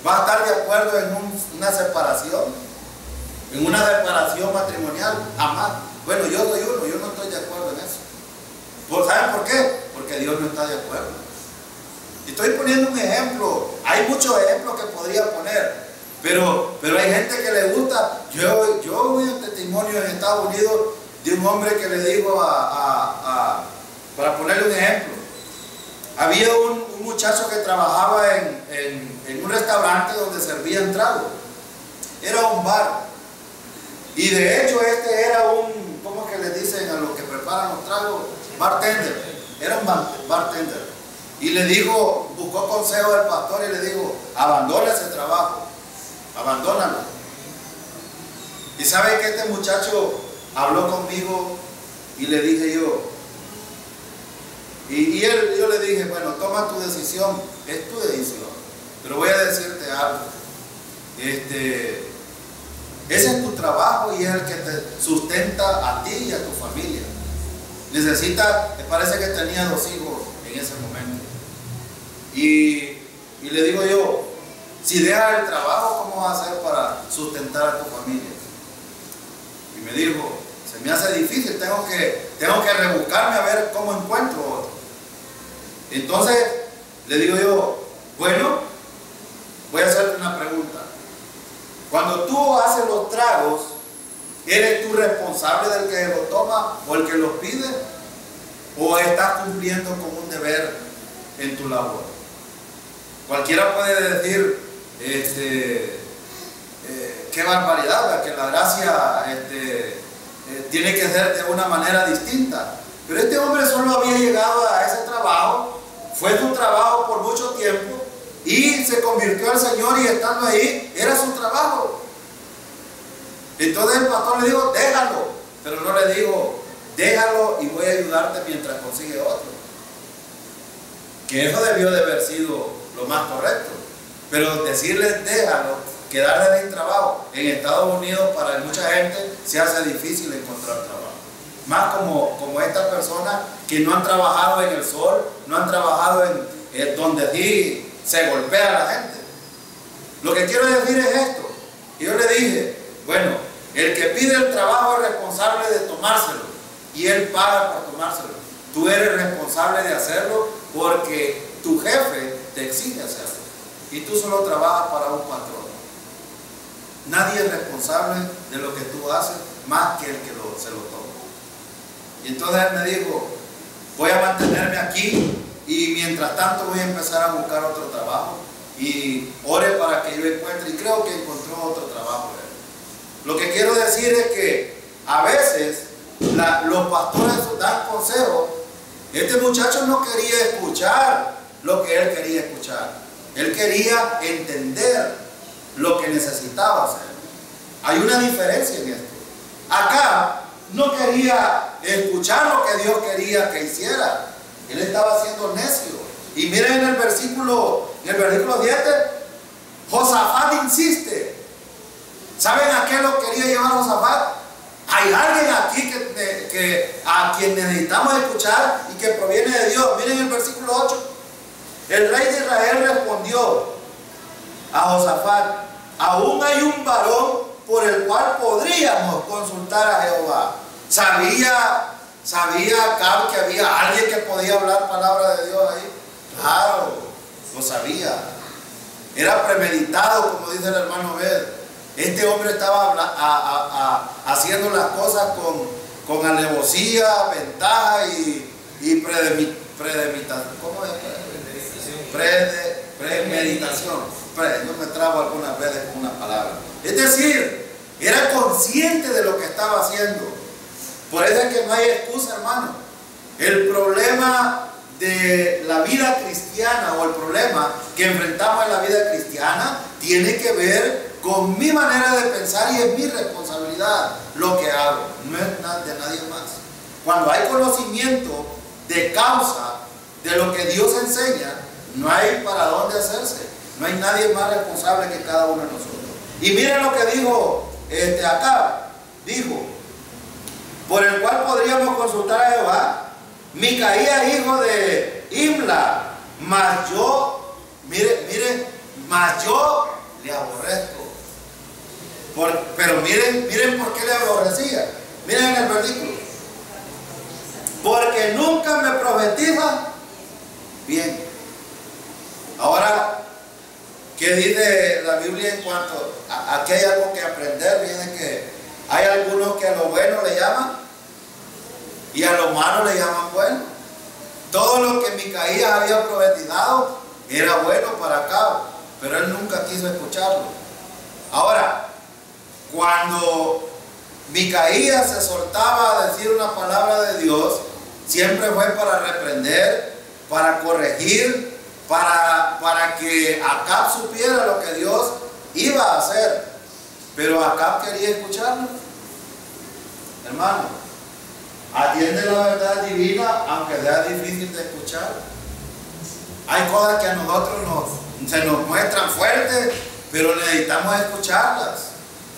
va a estar de acuerdo en una separación matrimonial. Jamás. Bueno, yo soy uno, yo no estoy de acuerdo en eso. ¿Saben por qué? Porque Dios no está de acuerdo. Y estoy poniendo un ejemplo. Hay muchos ejemplos que podría poner, pero hay gente que le gusta. Yo vi un testimonio en Estados Unidos de un hombre que le dijo para ponerle un ejemplo. Había un muchacho que trabajaba en un restaurante donde servían tragos. Era un bar. Y de hecho este era ¿cómo que le dicen a los que preparan los tragos? Bartender. Era un bartender. Y le dijo, buscó consejo del pastor y le dijo, abandona ese trabajo. Abandónalo. Y sabe que este muchacho habló conmigo y le dije yo, yo le dije, bueno, toma tu decisión, es tu decisión, pero voy a decirte algo. Ese es tu trabajo y es el que te sustenta a ti y a tu familia. Me parece que tenía 2 hijos en ese momento. Y Y le digo yo, si dejas el trabajo, ¿cómo vas a hacer para sustentar a tu familia? Y me dijo, se me hace difícil, tengo que rebuscarme a ver cómo encuentro otro. Entonces le digo yo, bueno, voy a hacerte una pregunta. Cuando tú haces los tragos, ¿eres tú responsable del que lo toma o el que los pide? ¿O estás cumpliendo con un deber en tu labor? Cualquiera puede decir, qué barbaridad, ¿verdad? Que la gracia tiene que ser de una manera distinta. Pero este hombre solo había llegado a ese trabajo, fue su trabajo por mucho tiempo y se convirtió al Señor, y estando ahí era su trabajo. Entonces el pastor le dijo, déjalo, pero no le dijo, déjalo y voy a ayudarte mientras consigue otro. Que eso debió de haber sido lo más correcto. Pero decirle déjalo, quedarle sin trabajo en Estados Unidos para mucha gente se hace difícil encontrar trabajo. Más como estas personas que no han trabajado en el sol, no han trabajado en donde sí se golpea a la gente. Lo que quiero decir es esto. Y yo le dije, bueno, el que pide el trabajo es responsable de tomárselo y él paga por tomárselo. Tú eres responsable de hacerlo porque tu jefe te exige hacerlo y tú solo trabajas para un patrón. Nadie es responsable de lo que tú haces más que el que se lo toma. Y entonces él me dijo, voy a mantenerme aquí y mientras tanto voy a empezar a buscar otro trabajo, y ore para que yo encuentre, y creo que encontró otro trabajo. Lo que quiero decir es que a veces los pastores dan consejos. Este muchacho no quería escuchar lo que él quería escuchar. Él quería entender lo que necesitaba hacer. Hay una diferencia en esto. Acá no quería escuchar lo que Dios quería que hiciera. Él estaba siendo necio. Y miren en el versículo 7, Josafat insiste. ¿Saben a qué lo quería llevar Josafat? Hay alguien aquí a quien necesitamos escuchar y que proviene de Dios. Miren el versículo 8. El rey de Israel respondió a Josafat, aún hay un varón por el cual podríamos consultar a Jehová. ¿Sabía Acab que había alguien que podía hablar palabra de Dios ahí? Claro, lo sabía. Era premeditado, como dice el hermano Bed. Este hombre estaba haciendo las cosas con alevosía, ventaja y premeditación. ¿Cómo es? Premeditación. Yo me trabo algunas veces con una palabra. Es decir, era consciente de lo que estaba haciendo. Por eso es que no hay excusa, hermano. El problema de la vida cristiana, o el problema que enfrentamos en la vida cristiana, tiene que ver con mi manera de pensar, y es mi responsabilidad lo que hago, no es de nadie más. Cuando hay conocimiento de causa de lo que Dios enseña, no hay para dónde hacerse. No hay nadie más responsable que cada uno de nosotros. Y miren lo que dijo acá. Dijo, por el cual podríamos consultar a Jehová, Micaía, hijo de Imla, mas yo, mas yo le aborrezco. Pero miren por qué le aborrecía. Miren en el versículo. Porque nunca me profetiza bien. Ahora, ¿qué dice la Biblia en cuanto a aquí hay algo que aprender? Viene que hay algunos que a lo bueno le llaman y a lo malo le llaman bueno. Todo lo que Micaías había profetizado era bueno para Acab, pero él nunca quiso escucharlo. Ahora, cuando Micaías se soltaba a decir una palabra de Dios, siempre fue para reprender, para corregir, para que Acab supiera lo que Dios iba a hacer. Pero Acab quería escucharlo. Hermano, atiende la verdad divina, aunque sea difícil de escuchar. Hay cosas que a nosotros se nos muestran fuertes, pero necesitamos escucharlas.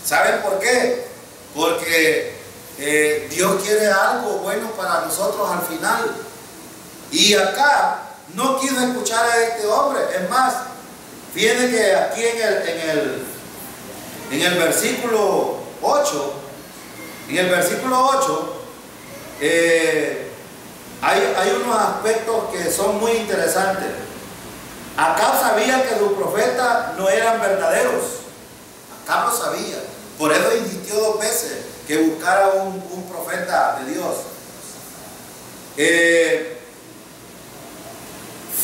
¿Saben por qué? Porque Dios quiere algo bueno para nosotros al final. Y acá no quiso escuchar a este hombre. Es más, Fíjense que aquí en el versículo 8, hay unos aspectos que son muy interesantes. Acab sabía que sus profetas no eran verdaderos. Acab lo sabía. Por eso insistió 2 veces que buscara un profeta de Dios.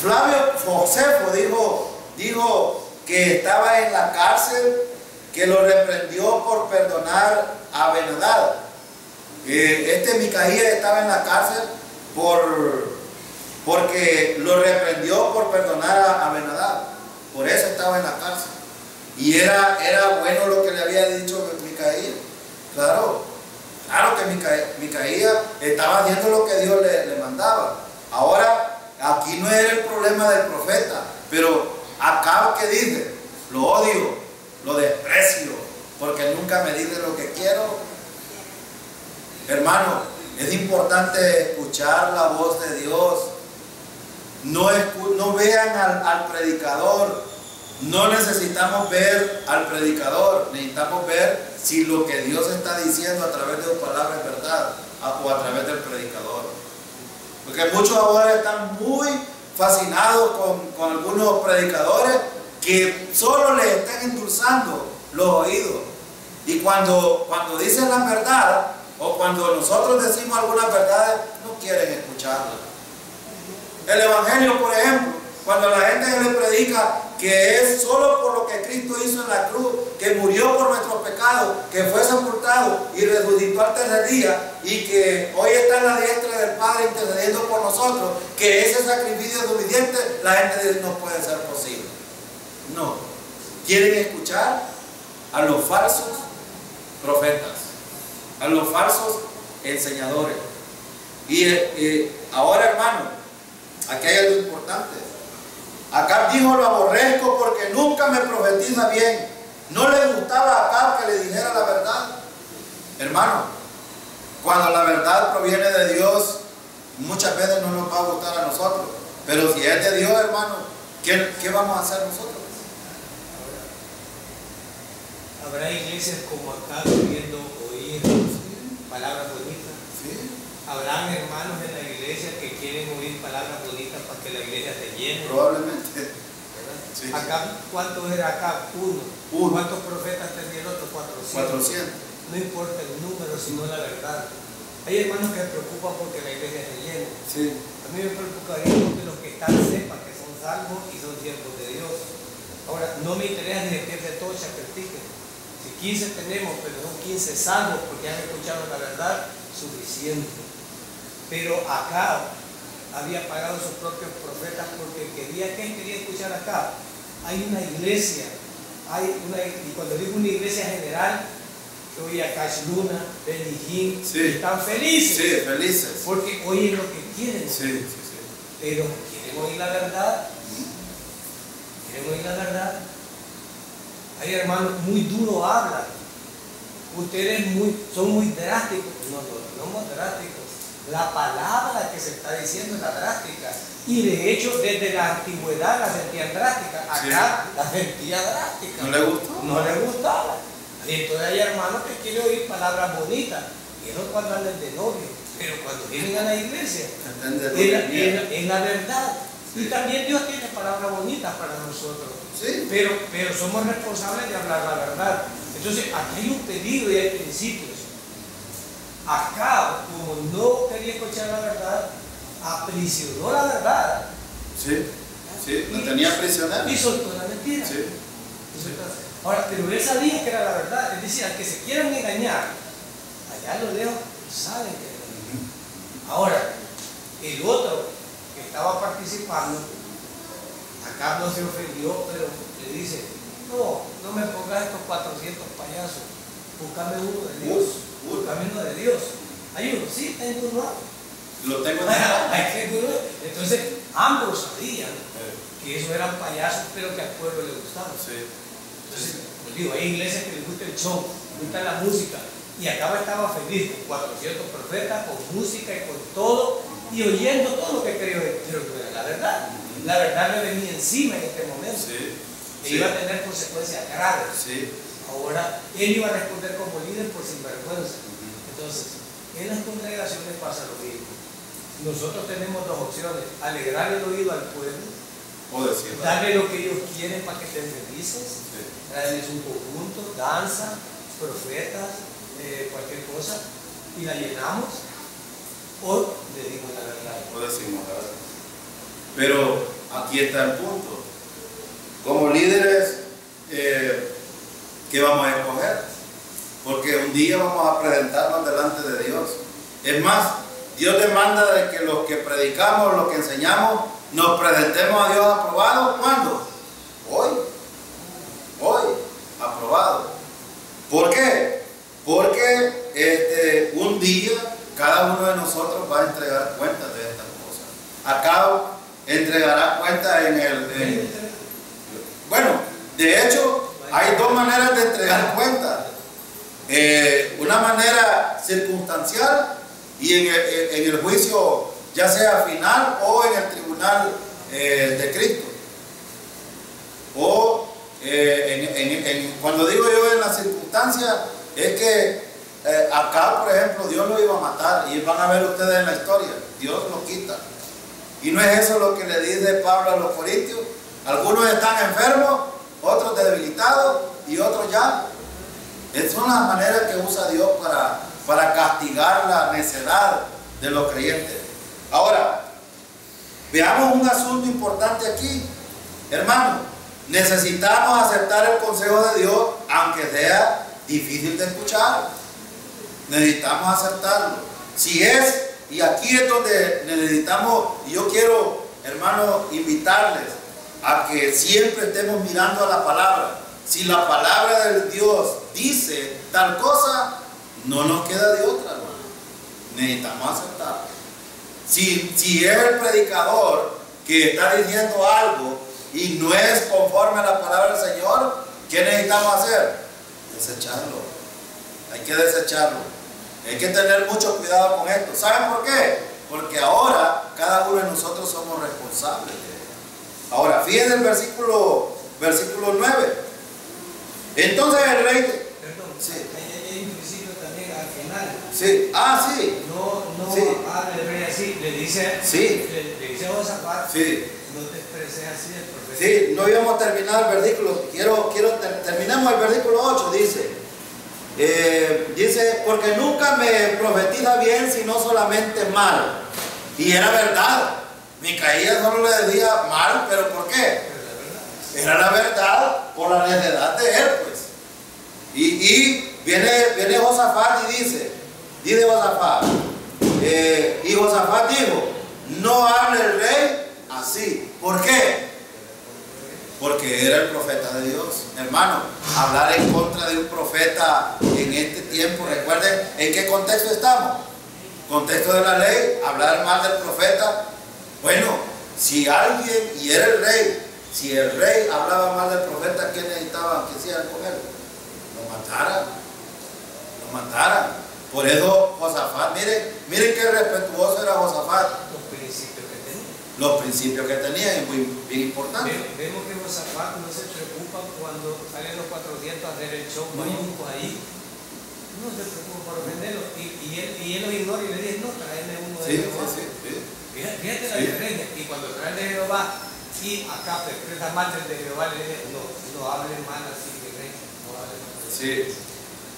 Flavio Josefo dijo que estaba en la cárcel, que lo reprendió por perdonar a Abinadab. Micaías estaba en la cárcel porque lo reprendió por perdonar a Abinadab. Por eso estaba en la cárcel. Y era bueno lo que le había dicho Micaías. Claro que Micaías estaba haciendo lo que Dios le mandaba. Ahora, aquí no era el problema del profeta, pero Acab, que dice: lo odio, lo desprecio, porque nunca me dice lo que quiero. Hermano, es importante escuchar la voz de Dios. No vean al predicador. No necesitamos ver al predicador, necesitamos ver si lo que Dios está diciendo a través de su palabra es verdad o a través del predicador. Porque muchos ahora están muy fascinados con algunos predicadores que solo les están endulzando los oídos. Y cuando dicen la verdad, o cuando nosotros decimos algunas verdades, no quieren escucharlas. El Evangelio, por ejemplo, cuando la gente le predica que es solo por lo que Cristo hizo en la cruz, que murió por nuestros pecados, que fue sepultado y resucitó al tercer día, y que hoy está en la diestra del Padre intercediendo por nosotros, que ese sacrificio es suficiente, la gente dice: no puede ser posible. No. Quieren escuchar a los falsos profetas, a los falsos enseñadores. Y ahora, hermano, aquí hay algo importante. Acab dijo: lo aborrezco porque nunca me profetiza bien. No le gustaba a Acab que le dijera la verdad. Hermano, cuando la verdad proviene de Dios, muchas veces no nos va a gustar a nosotros. Pero si es de Dios, hermano, ¿qué vamos a hacer nosotros? Habrá iglesias como acá queriendo oír palabras bonitas. Sí. Habrán hermanos en la iglesia que quieren oír palabras bonitas para que la iglesia se llene. Probablemente. Sí. Acá, ¿cuántos era acá? Uno. ¿Cuántos profetas tenía el otro? 400. No importa el número, sino la verdad. Hay hermanos que se preocupan porque la iglesia se llene. Sí. A mí me preocuparía que los que están sepan que son salvos y son siervos de Dios. Ahora, no me interesa ni que de todos se critiquen. Si 15 tenemos, pero son 15 salvos porque han escuchado la verdad, suficiente. Pero acá había pagado sus propios profetas porque quería escuchar acá. Hay una iglesia, y cuando digo una iglesia general, yo oí a Cash Luna, Benny Hinn, sí. Están felices. Sí, felices. Porque oyen lo que quieren. Sí. Pero quieren oír la verdad. Quieren oír la verdad. Hay hermanos muy duros hablan. Ustedes son muy drásticos. No somos drásticos. La palabra que se está diciendo es la drástica. Y de hecho, desde la antigüedad la sentían drástica. Acá la sentía drástica. ¿No le gustó? No le gustaba. Y entonces hay hermanos que quieren oír palabras bonitas. Y eso cuando hablan de novio. Pero cuando vienen a la iglesia, es la verdad. Y también Dios tiene palabras bonitas para nosotros. Sí. Pero somos responsables de hablar la verdad. Entonces, aquí hay un peligro y hay principios. Acá, como no quería escuchar la verdad, aprisionó la verdad. Sí, lo tenía prisionero. Y soltó la mentira. Sí. Ahora, pero él sabía que era la verdad. Es decir, al que se quieran engañar, allá lo lejos saben que es la verdad. Ahora, el otro que estaba participando, acá no se ofendió, pero le dice: no me pongas estos 400 payasos, búscame uno de Dios. Búscame uno de Dios. Hay uno, sí, tengo uno. Lo tengo Entonces, ambos sabían que esos eran payasos, pero que al pueblo le gustaban. Sí. Entonces, pues digo, hay iglesias que les gusta el show, les gusta la música. Y acá estaba feliz con 400 profetas, con música y con todo, y oyendo todo lo que quería oír. Pero no era la verdad. La verdad le venía encima en este momento. Sí. e iba a tener consecuencias graves. Sí. Ahora, él iba a responder como líder por sinvergüenza. Entonces, en las congregaciones pasa lo mismo. Nosotros tenemos dos opciones: alegrar el oído al pueblo, o decir, darle lo que ellos quieren para que estén felices, traerles un conjunto, danza, profetas, cualquier cosa, y la llenamos, o le dimos la verdad. O decimos la verdad. Pero aquí está el punto. Como líderes, ¿qué vamos a escoger? Porque un día vamos a presentarnos delante de Dios. Es más, Dios demanda de que los que predicamos, los que enseñamos, nos presentemos a Dios aprobados. ¿Cuándo? Hoy. Hoy. Aprobado. ¿Por qué? Porque un día cada uno de nosotros va a entregar cuentas de estas cosas. Acá entregará cuentas bueno, de hecho, hay dos maneras de entregar cuentas. Una manera circunstancial y en el juicio, ya sea final o en el tribunal de Cristo. O cuando digo yo en la circunstancia, es que acá, por ejemplo, Dios lo iba a matar, y van a ver ustedes en la historia, Dios lo quita. Y no es eso lo que le dice Pablo a los corintios: algunos están enfermos, otros debilitados y otros ya. Esas son las maneras que usa Dios para castigar la necedad de los creyentes. Ahora, veamos un asunto importante aquí, hermano. Necesitamos aceptar el consejo de Dios, aunque sea difícil de escuchar. Necesitamos aceptarlo. Si es, y aquí es donde necesitamos, y yo quiero, hermanos, invitarles a que siempre estemos mirando a la palabra. Si la palabra de Dios dice tal cosa, no nos queda de otra, hermano. Necesitamos aceptarlo. Si es el predicador que está diciendo algo y no es conforme a la palabra del Señor, ¿qué necesitamos hacer? Desecharlo. Hay que desecharlo. Hay que tener mucho cuidado con esto. ¿Saben por qué? Porque ahora cada uno de nosotros somos responsables de esto. Ahora, fíjense el versículo 9. Entonces el rey... Perdón, sí. Hay un principio también al final. Sí, sí. No, sí. El rey así, le dice a Josafat, sí. No te expreses así del profeta. Sí, no íbamos a terminar el versículo. Terminemos el versículo 8, dice, porque nunca me profetiza bien, sino solamente mal. Y era verdad. Micaías solo le decía mal, pero ¿por qué? Era la verdad por la necedad de él, pues. Y viene Josafat y dice Josafat, y Josafat dijo: no hable el rey así. ¿Por qué? Porque era el profeta de Dios. Hermano, hablar en contra de un profeta en este tiempo, recuerden en qué contexto estamos. Contexto de la ley, hablar mal del profeta. Bueno, si alguien, y era el rey, si el rey hablaba mal del profeta, ¿qué necesitaban que hicieran con él? Lo mataran. Por eso Josafat, miren qué respetuoso era Josafat. Los principios que tenía es muy bien importante. Vemos que Josafat no se preocupa cuando salen los 400 a hacer el show ahí. No se preocupa por ofenderlo. Y él lo ignora y le dice: no, tráeme uno de Jehová. Fíjate la diferencia. Y cuando traen de Jehová, y acá te expresa mal del de Jehová, le dice: no hable mal así de rey. No hable mal. Sí.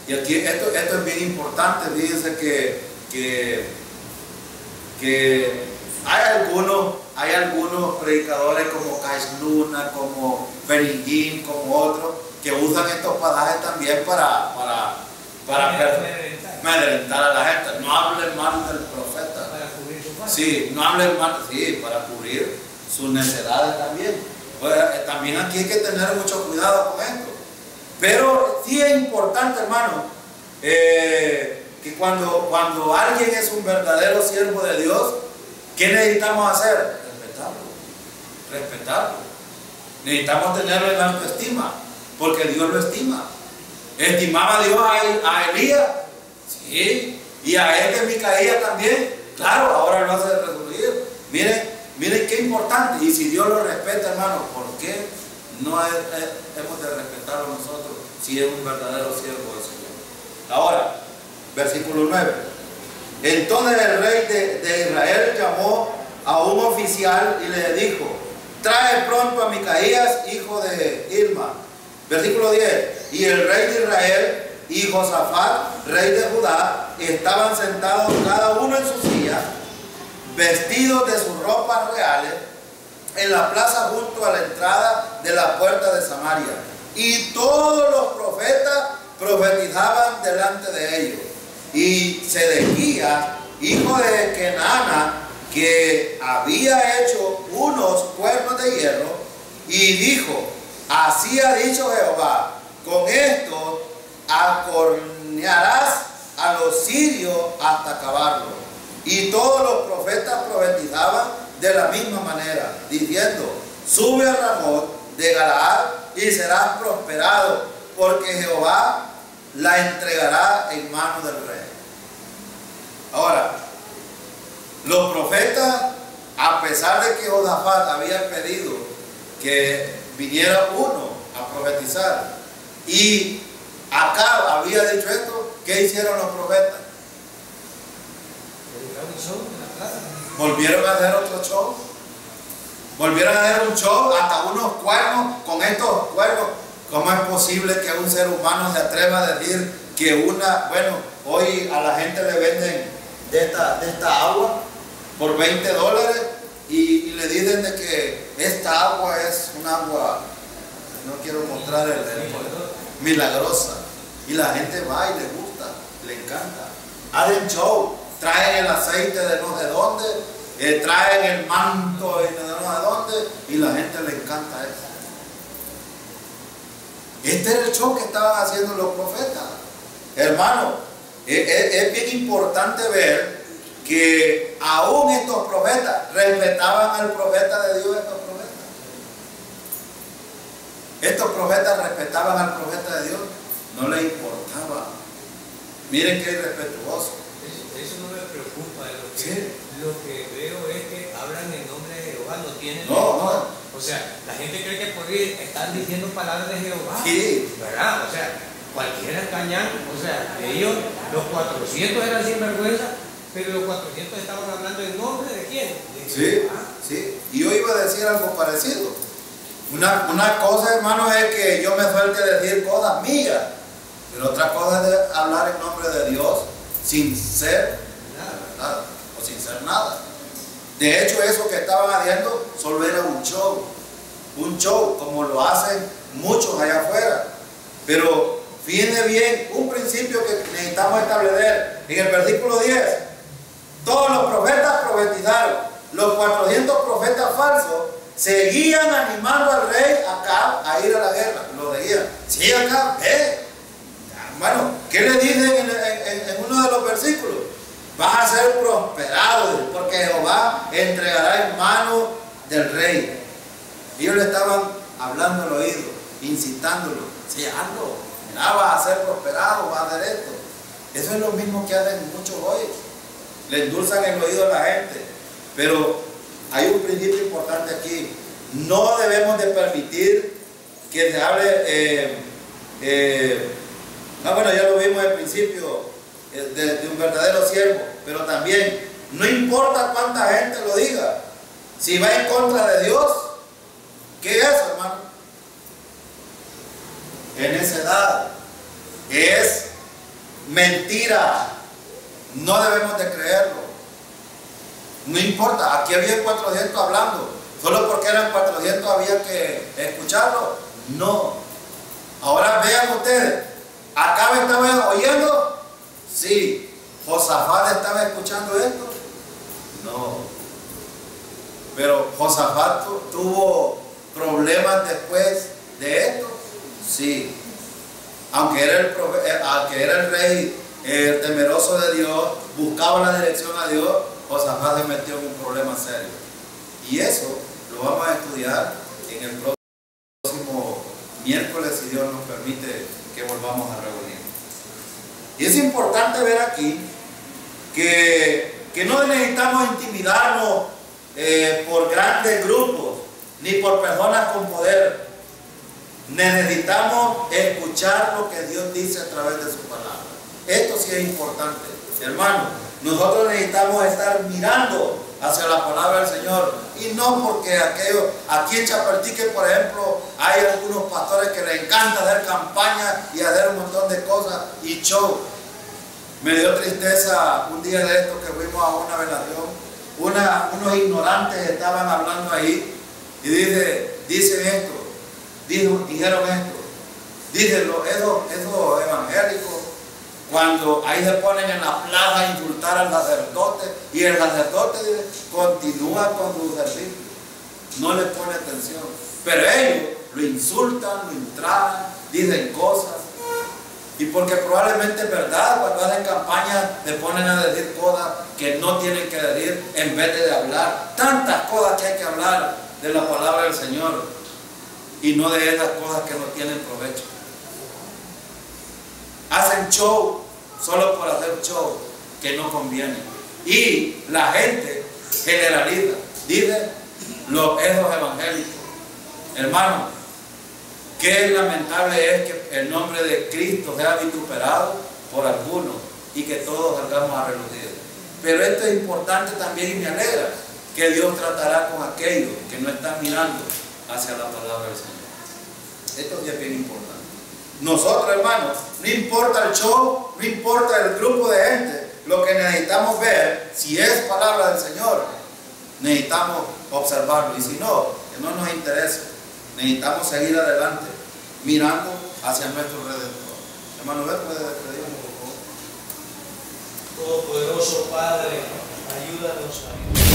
Y aquí esto es bien importante. Fíjense que hay algunos predicadores como Cais Luna, como Beringín, como otros, que usan estos pasajes también para amedrentar a la gente. No hablen mal del profeta. Para cubrir su falta. Sí, no hablen mal, sí, para cubrir sus necedades también. Pues, también aquí hay que tener mucho cuidado con esto. Pero sí es importante, hermano, que cuando alguien es un verdadero siervo de Dios, ¿qué necesitamos hacer? Respetarlo. Necesitamos tenerlo en alta estima, porque Dios lo estima. ¿Estimaba Dios a Elías? Sí. Y a él de Micaías también. Claro, ahora lo hace resurgir. Miren qué importante. Y si Dios lo respeta, hermano, ¿por qué no hemos de respetarlo nosotros si es un verdadero siervo del Señor. Ahora, versículo 9. Entonces el rey de Israel llamó a un oficial y le dijo: trae pronto a Micaías, hijo de Irma. Versículo 10. Y el rey de Israel y Josafat, rey de Judá, estaban sentados cada uno en su silla, vestidos de sus ropas reales, en la plaza junto a la entrada de la puerta de Samaria. Y todos los profetas profetizaban delante de ellos. Y Sedequías, hijo de Kenana, que había hecho unos cuernos de hierro, y dijo: así ha dicho Jehová, con esto acornearás a los sirios hasta acabarlos. Y todos los profetas profetizaban de la misma manera, diciendo: sube a Ramot de Galaad y serás prosperado, porque Jehová la entregará en manos del rey. Ahora, los profetas, a pesar de que Josafat había pedido que viniera uno a profetizar, y Acab había dicho esto, ¿qué hicieron los profetas? Volvieron a hacer otro show. Volvieron a hacer un show, hasta unos cuernos. Con estos cuernos, ¿cómo es posible que un ser humano se atreva a decir que hoy a la gente le venden de esta agua por $20 y le dicen de que esta agua es un agua, no quiero mostrar milagrosa, y la gente va y le gusta, le encanta, hacen show, traen el aceite de no sé dónde, traen el manto de no sé dónde, y la gente le encanta eso. Este era el show que estaban haciendo los profetas. Hermano, es bien importante ver que aún estos profetas respetaban al profeta de Dios. Estos profetas respetaban al profeta de Dios, no les importaba. Miren qué irrespetuoso. Eso no me preocupa. Sí. Lo que veo es que hablan en nombre de Jehová, no tienen. No. O sea, la gente cree que por ir están diciendo palabras de Jehová. Sí. ¿Verdad? O sea, cualquiera engañan. O sea, ellos, los 400 eran sinvergüenza, pero los 400 estaban hablando en nombre de quién. Sí, sí. Y yo iba a decir algo parecido. Una cosa, hermano, es que yo me suelte decir cosas mías, pero otra cosa es hablar en nombre de Dios sin ser nada, o sin ser nada. De hecho, eso que estaban haciendo solo era un show, como lo hacen muchos allá afuera. Pero fíjense bien, un principio que necesitamos establecer en el versículo 10. Todos los profetas profetizaron. Los 400 profetas falsos seguían animando al rey Acab a ir a la guerra. Lo seguían. Sí, Acab, Bueno, ¿qué le dicen en uno de los versículos? Vas a ser prosperado, porque Jehová entregará en mano del rey. Ellos le estaban hablando al oído, incitándolo. Sí, hazlo. Mira, vas a ser prosperado, vas a hacer esto. Eso es lo mismo que hacen muchos hoy. Le endulzan el oído a la gente. Pero hay un principio importante aquí. No debemos de permitir que se hable, ya lo vimos al principio, de un verdadero siervo, pero también no importa cuánta gente lo diga, si va en contra de Dios, ¿qué es, hermano? Es necedad, es mentira, no debemos de creerlo. No importa, aquí había 400 hablando, solo porque eran 400 había que escucharlo. No. Ahora vean ustedes, ¿Acab estaba oyendo? Sí. ¿Josafat estaba escuchando esto? No. Pero Josafat tuvo problemas después de esto. Sí. Aunque era el rey temeroso de Dios, buscaba la dirección a Dios, Josafat se metió en un problema serio. Y eso lo vamos a estudiar en el próximo miércoles, si Dios nos permite que volvamos a reunir. Y es importante ver aquí que no necesitamos intimidarnos por grandes grupos, ni por personas con poder. necesitamos escuchar lo que Dios dice a través de su palabra. Esto sí es importante, hermano. Nosotros necesitamos estar mirando hacia la palabra del Señor, y no porque aquí en Chapaltique, por ejemplo, hay algunos pastores que les encanta hacer campaña y hacer un montón de cosas y show. Me dio tristeza un día de esto que fuimos a una velación, unos ignorantes estaban hablando ahí y dicen esto, dijeron esto, dicen esos evangélicos, cuando ahí se ponen en la plaza a insultar al sacerdote, y el sacerdote dice, continúa con su servicio, no le pone atención, pero ellos lo insultan, lo intragan, dicen cosas, y porque probablemente es verdad, cuando hacen campaña se ponen a decir cosas que no tienen que decir, en vez de hablar tantas cosas que hay que hablar de la palabra del Señor, y no de esas cosas que no tienen provecho. Hacen show solo por hacer show que no conviene, y la gente generaliza, dice esos evangélicos. Hermano, qué lamentable es que el nombre de Cristo sea vituperado por algunos y que todos salgamos a relucir. Pero esto es importante también, y me alegra que Dios tratará con aquellos que no están mirando hacia la palabra del Señor. Esto sí es bien importante. Nosotros, hermanos, no importa el show, no importa el grupo de gente, lo que necesitamos ver, si es palabra del Señor, necesitamos observarlo, y si no, que no nos interesa, necesitamos seguir adelante, mirando hacia nuestro Redentor. Hermano, puede despedirnos, por favor. Todopoderoso Padre, ayúdanos a